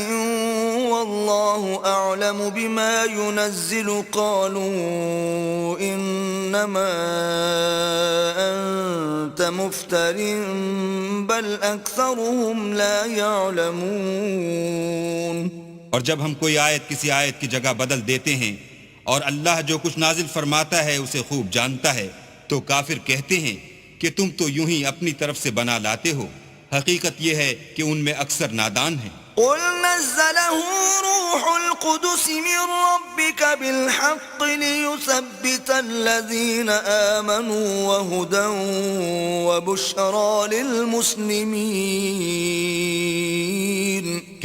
وَاللَّهُ أَعْلَمُ بِمَا يُنَزِّلُ قَالُوا إِنَّمَا أَنْتَ مُفْتَرٍ بَلْ أَكْثَرُهُمْ لَا يَعْلَمُونَ. اور جب ہم کوئی آیت کسی آیت کی جگہ بدل دیتے ہیں اور اللہ جو کچھ نازل فرماتا ہے اسے خوب جانتا ہے، تو کافر کہتے ہیں کہ تم تو یوں ہی اپنی طرف سے بنا لاتے ہو. حقیقت یہ ہے کہ ان میں اکثر نادان ہیں. قُلْ نَزَّلَهُ رُوحُ الْقُدُسِ مِنْ رَبِّكَ بِالْحَقِّ لِيُثَبِّتَ الَّذِينَ آمَنُوا وَهُدًى وَبُشْرَى لِلْمُسْلِمِينَ.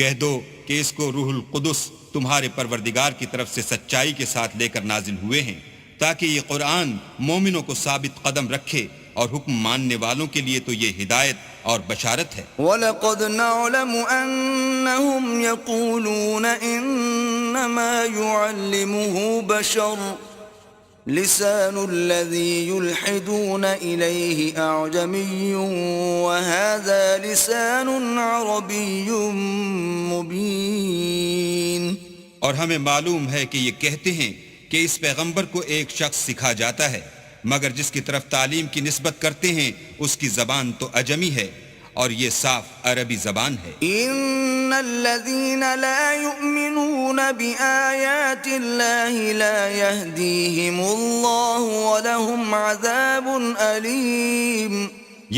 کہہ دو کہ اس کو روح القدس تمہارے پروردگار کی طرف سے سچائی کے ساتھ لے کر نازل ہوئے ہیں تاکہ یہ قرآن مومنوں کو ثابت قدم رکھے، اور حکم ماننے والوں کے لیے تو یہ ہدایت اور بشارت ہے. وَلَقَدْ نَعْلَمُ أَنَّهُمْ يَقُولُونَ إِنَّمَا يُعَلِّمُهُ بَشَرٌ لِسَانُ الَّذِي يُلْحِدُونَ إِلَيْهِ أَعْجَمِيٌّ وَهَذَا لِسَانٌ عَرَبِيٌّ مُبِينٌ. اور ہمیں معلوم ہے کہ یہ کہتے ہیں کہ اس پیغمبر کو ایک شخص سکھا جاتا ہے، مگر جس کی طرف تعلیم کی نسبت کرتے ہیں اس کی زبان تو عجمی ہے اور یہ صاف عربی زبان ہے. ان الذين لا يؤمنون بآيات الله لا يهديهم الله ولهم عذاب أليم.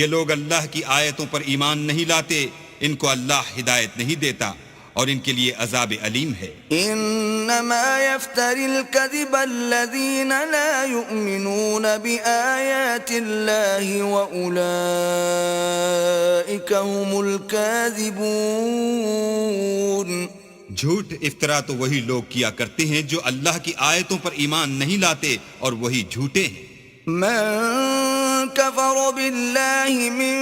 یہ لوگ اللہ کی آیتوں پر ایمان نہیں لاتے، ان کو اللہ ہدایت نہیں دیتا اور ان کے لیے عذاب علیم ہے. انما يفتري الكذب الذين لا يؤمنون بآيات الله وأولئك هم الكاذبون. جھوٹ افطرا تو وہی لوگ کیا کرتے ہیں جو اللہ کی آیتوں پر ایمان نہیں لاتے اور وہی جھوٹے ہیں. من كفر بالله من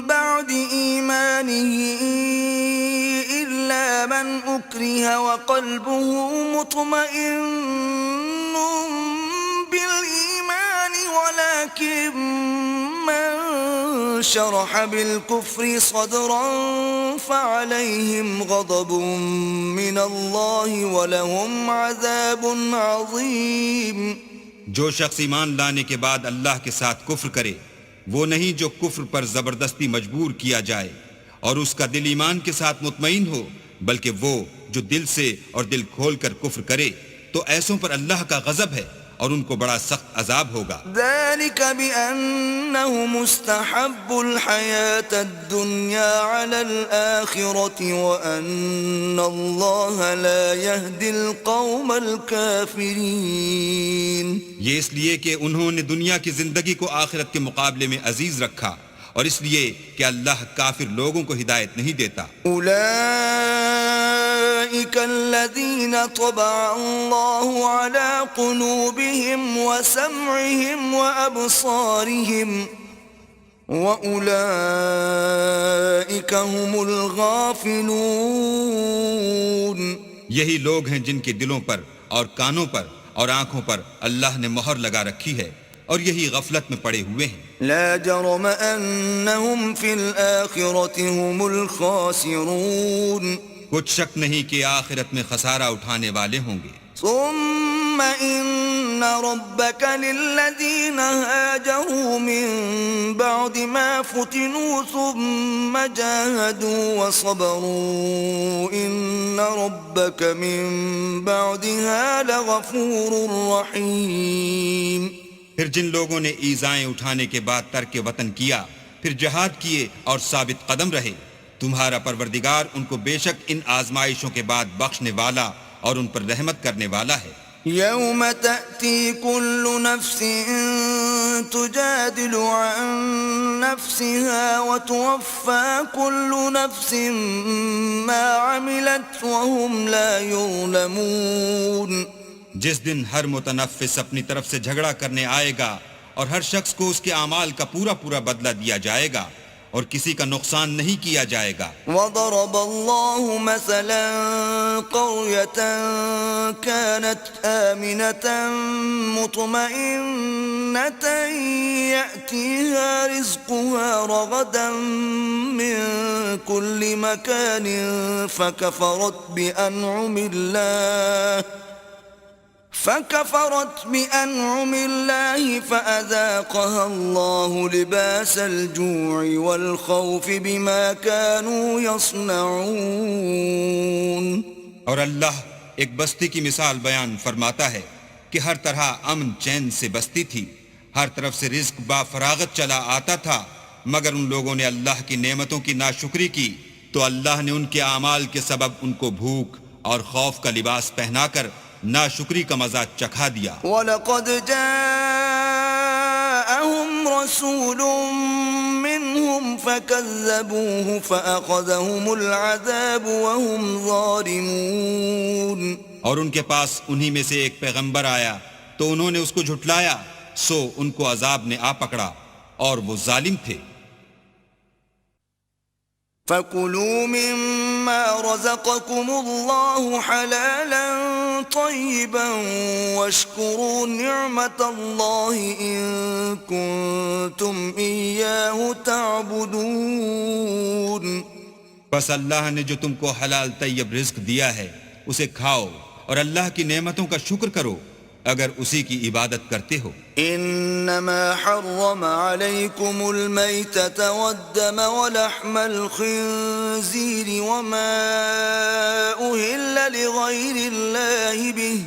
بعد إيمانه إلا من أكره وقلبه مطمئن بالإيمان ولكن من شرح بالكفر صدرا فعليهم غضب من الله ولهم عذاب عظيم. جو شخص ایمان لانے کے بعد اللہ کے ساتھ کفر کرے وہ نہیں جو کفر پر زبردستی مجبور کیا جائے اور اس کا دل ایمان کے ساتھ مطمئن ہو، بلکہ وہ جو دل سے اور دل کھول کر کفر کرے تو ایسوں پر اللہ کا غضب ہے اور ان کو بڑا سخت عذاب ہوگا۔ ذلك بأنهم استحبوا الحياة الدنيا على الآخرة وأن الله لا يهدي القوم الكافرين۔ یہ اس لیے کہ انہوں نے دنیا کی زندگی کو آخرت کے مقابلے میں عزیز رکھا، اور اس لیے کہ اللہ کافر لوگوں کو ہدایت نہیں دیتا۔ أولئك الذين طبع الله على قلوبهم وسمعهم وأبصارهم وأولئك هم الغافلون۔ یہی لوگ ہیں جن کے دلوں پر اور کانوں پر اور آنکھوں پر اللہ نے مہر لگا رکھی ہے، اور یہی غفلت میں پڑے ہوئے ہیں۔ لا جرم أنهم في الآخرة هم الخاسرون۔ کچھ شک نہیں کہ آخرت میں خسارہ اٹھانے والے ہوں گے۔ ثم إن ربك للذين هاجروا من بعد ما فتنوا ثم جاهدوا وصبروا إن ربك من بعدها لغفور رحيم۔ پھر جن لوگوں نے ایذائیں اٹھانے کے بعد ترک وطن کیا، پھر جہاد کیے اور ثابت قدم رہے، تمہارا پروردگار ان کو بے شک ان آزمائشوں کے بعد بخشنے والا اور ان پر رحمت کرنے والا ہے۔ يوم تأتي كل نفس تجادل عن نفسها وتوفى كل نفس ما عملت وهم لا يظلمون۔ جس دن ہر متنفس اپنی طرف سے جھگڑا کرنے آئے گا اور ہر شخص کو اس کے اعمال کا پورا پورا بدلہ دیا جائے گا اور کسی کا نقصان نہیں کیا جائے گا۔ وضرب الله مثلا قرية كانت آمنة مطمئنة يأتيها رزقها رغدا من كل مكان فكفرت بأنعم الله فأذاقها الله لباس الجوع والخوف بما كانوا يصنعون۔ اور اللہ ایک بستی کی مثال بیان فرماتا ہے کہ ہر طرح امن چین سے بستی تھی، ہر طرف سے رزق با فراغت چلا آتا تھا، مگر ان لوگوں نے اللہ کی نعمتوں کی ناشکری کی تو اللہ نے ان کے اعمال کے سبب ان کو بھوک اور خوف کا لباس پہنا کر ناشکری کا مزہ چکھا دیا۔ وَلَقَدْ جَاءَهُمْ رَسُولٌ مِّنْهُمْ فَكَذَّبُوهُ فَأَخَذَهُمُ الْعَذَابُ وَهُمْ ظَالِمُونَ۔ اور ان کے پاس انہی میں سے ایک پیغمبر آیا تو انہوں نے اس کو جھٹلایا، سو ان کو عذاب نے آ پکڑا اور وہ ظالم تھے۔ فَكُلُوا مِمَّا رَزَقَكُمُ اللَّهُ حَلَالًا طَيِّبًا وَاشْكُرُوا نِعْمَةَ اللَّهِ إِن كُنتُمْ إِيَّاهُ تَعْبُدُونَ۔ بس اللہ نے جو تم کو حلال طیب رزق دیا ہے اسے کھاؤ اور اللہ کی نعمتوں کا شکر کرو اگر اسی کی عبادت کرتے ہو۔ انما حرم عليكم الميتة والدم ولحم الخنزير وما أهل لغير الله به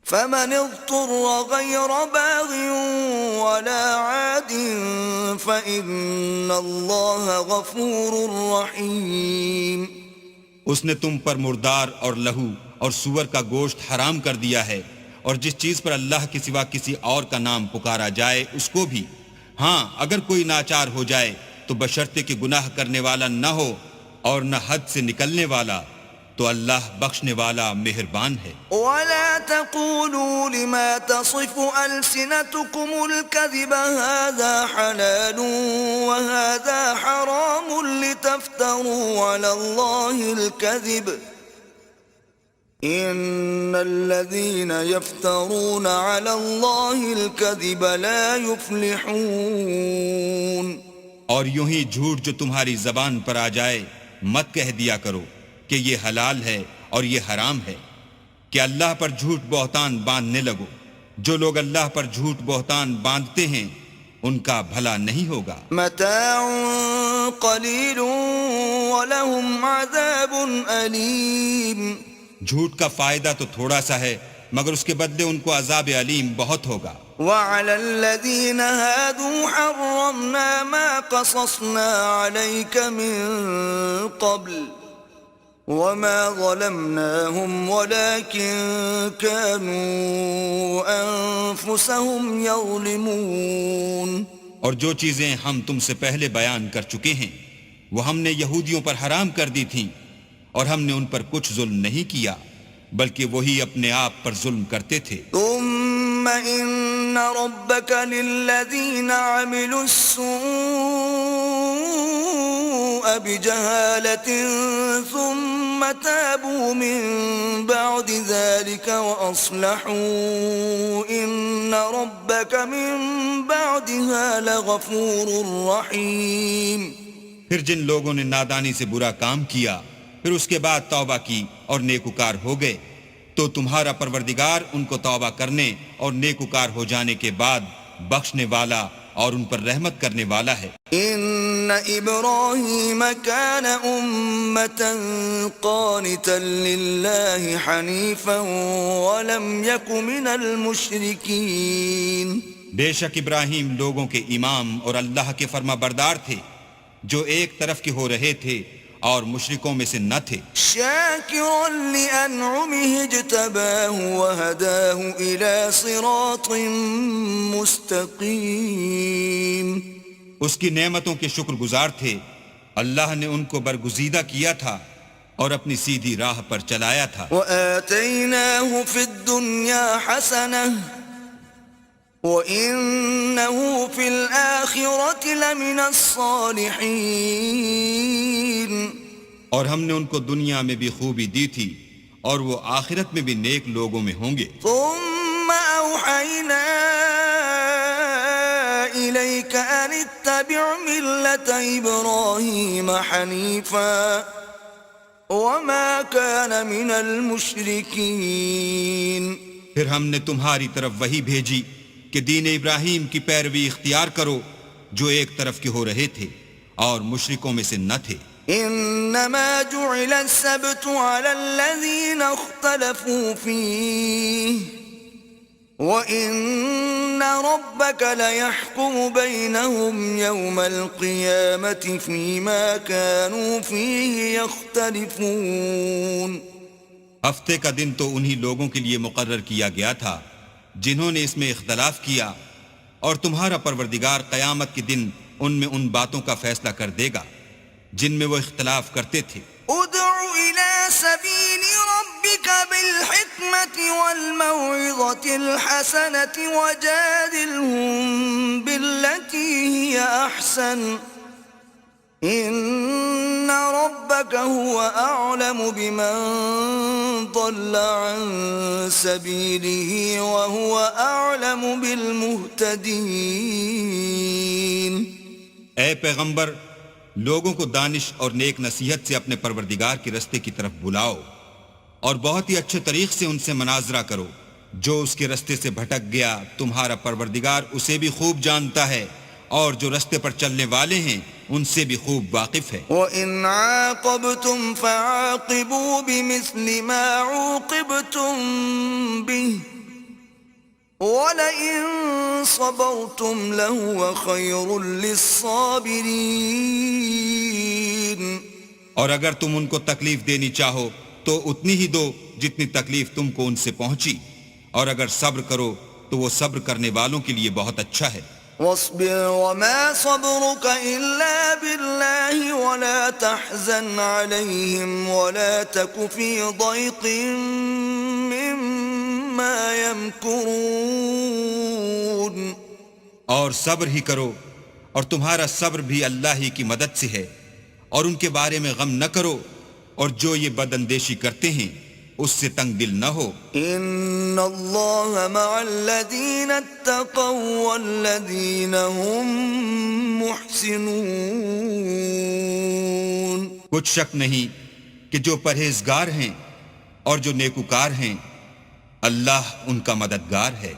فمن اضطر غير باغ ولا عاد فإن الله غفور رحيم۔ اس نے تم پر مردار اور لہو اور سور کا گوشت حرام کر دیا ہے، اور جس چیز پر اللہ کے سوا کسی اور کا نام پکارا جائے اس کو بھی، ہاں اگر کوئی ناچار ہو جائے تو بشرطے کہ گناہ کرنے والا نہ ہو اور نہ حد سے نکلنے والا، تو اللہ بخشنے والا مہربان ہے۔ وَلَا تَقُولُوا لِمَا تَصِفُ أَلْسِنَتُكُمُ الْكَذِبَ هَذَا حَلَالٌ وَهَذَا حَرَامٌ لِتَفْتَرُوا عَلَى اللَّهِ الْكَذِبَ إِنَّ الَّذِينَ يَفْتَرُونَ عَلَى اللَّهِ الْكَذِبَ لَا يُفْلِحُونَ۔ اور یوں ہی جھوٹ جو تمہاری زبان پر آ جائے مت کہہ دیا کرو کہ یہ حلال ہے اور یہ حرام ہے، کہ اللہ پر جھوٹ بہتان باندھنے لگو۔ جو لوگ اللہ پر جھوٹ بہتان باندھتے ہیں ان کا بھلا نہیں ہوگا۔ متاع قلیل ولہم عذاب علیم۔ جھوٹ کا فائدہ تو تھوڑا سا ہے مگر اس کے بدلے ان کو عذاب علیم بہت ہوگا. وعلى الذين هادوا حرمنا ما قصصنا عليك من قبل وما ظلمناهم ولكن كانوا أنفسهم يظلمون. اور جو چیزیں ہم تم سے پہلے بیان کر چکے ہیں وہ ہم نے یہودیوں پر حرام کر دی تھیں، اور ہم نے ان پر کچھ ظلم نہیں کیا بلکہ وہی اپنے آپ پر ظلم کرتے تھے. ثم إن ربك للذين عملوا السوء بجهالة ثم تابوا من بعد ذلك وأصلحوا إن ربك من بعدها لغفور رحيم. پھر جن لوگوں نے نادانی سے برا کام کیا پھر اس کے بعد توبہ کی اور نیکوکار ہو گئے تو تمہارا پروردگار ان کو توبہ کرنے اور نیکوکار ہو جانے کے بعد بخشنے والا اور ان پر رحمت کرنے والا ہے. ان ابراہیم کان امة قانتا للہ حنیفا ولم یک من المشرکین. بے شک ابراہیم لوگوں کے امام اور اللہ کے فرما بردار تھے جو ایک طرف کے ہو رہے تھے اور مشرکوں میں سے نہ تھے. شاکرا لانعمه اجتباہ وہداہ الى صراط مستقیم. اس کی نعمتوں کے شکر گزار تھے، اللہ نے ان کو برگزیدہ کیا تھا اور اپنی سیدھی راہ پر چلایا تھا. وآتیناہ فی الدنیا حسنہ وَإِنَّهُ فِي الْآخِرَةِ لَمِنَ الصَّالِحِينَ. اور ہم نے ان کو دنیا میں بھی خوبی دی تھی اور وہ آخرت میں بھی نیک لوگوں میں ہوں گے. ثُمَّ أَوْحَيْنَا إِلَيْكَ أَنِ اتَّبِعْ مِلَّةَ إِبْرَاهِيمَ حَنِيفًا وَمَا كَانَ مِنَ الْمُشْرِكِينَ. پھر ہم نے تمہاری طرف وحی بھیجی کہ دین ابراہیم کی پیروی اختیار کرو جو ایک طرف کے ہو رہے تھے اور مشرکوں میں سے نہ تھے. انما جعل السبت على الذين اختلفوا فيه وان ربك ليحكم بينهم يوم القيامة فيما كانوا فيه يختلفون. ہفتے کا دن تو انہی لوگوں کے لیے مقرر کیا گیا تھا جنہوں نے اس میں اختلاف کیا، اور تمہارا پروردگار قیامت کے دن ان میں ان باتوں کا فیصلہ کر دے گا جن میں وہ اختلاف کرتے تھے. ادع الى سبيل ربك بالحكمة والموعظة الحسنة وجادلهم بالتي هي احسن ان ربك هو اعلم بمن ضل عن سبيله وهو اعلم بالمهتدين. اے پیغمبر، لوگوں کو دانش اور نیک نصیحت سے اپنے پروردگار کے رستے کی طرف بلاؤ اور بہت ہی اچھے طریق سے ان سے مناظرہ کرو. جو اس کے رستے سے بھٹک گیا تمہارا پروردگار اسے بھی خوب جانتا ہے، اور جو رستے پر چلنے والے ہیں ان سے بھی خوب واقف ہے. وَإِنْ عَاقَبْتُمْ فَعَاقِبُوا بِمِثْلِ مَا عُوقِبْتُمْ بِهِ وَلَئِن صَبَرْتُمْ لَهُوَ خَيْرٌ لِلصَّابِرِينَ. اور اگر تم ان کو تکلیف دینی چاہو تو اتنی ہی دو جتنی تکلیف تم کو ان سے پہنچی، اور اگر صبر کرو تو وہ صبر کرنے والوں کے لیے بہت اچھا ہے. واصبر وما صبرك إلا بالله ولا تحزن عليهم ولا تك في ضيق مما يمكرون. اور صبر ہی کرو، اور تمہارا صبر بھی اللہ ہی کی مدد سے ہے، اور ان کے بارے میں غم نہ کرو، اور جو یہ بد اندیشی کرتے ہیں اس سے تنگ دل نہ ہو. ان اللہ مع الذین اتقوا والذین هم محسنون. کچھ شک نہیں کہ جو پرہیزگار ہیں اور جو نیکوکار ہیں اللہ ان کا مددگار ہے.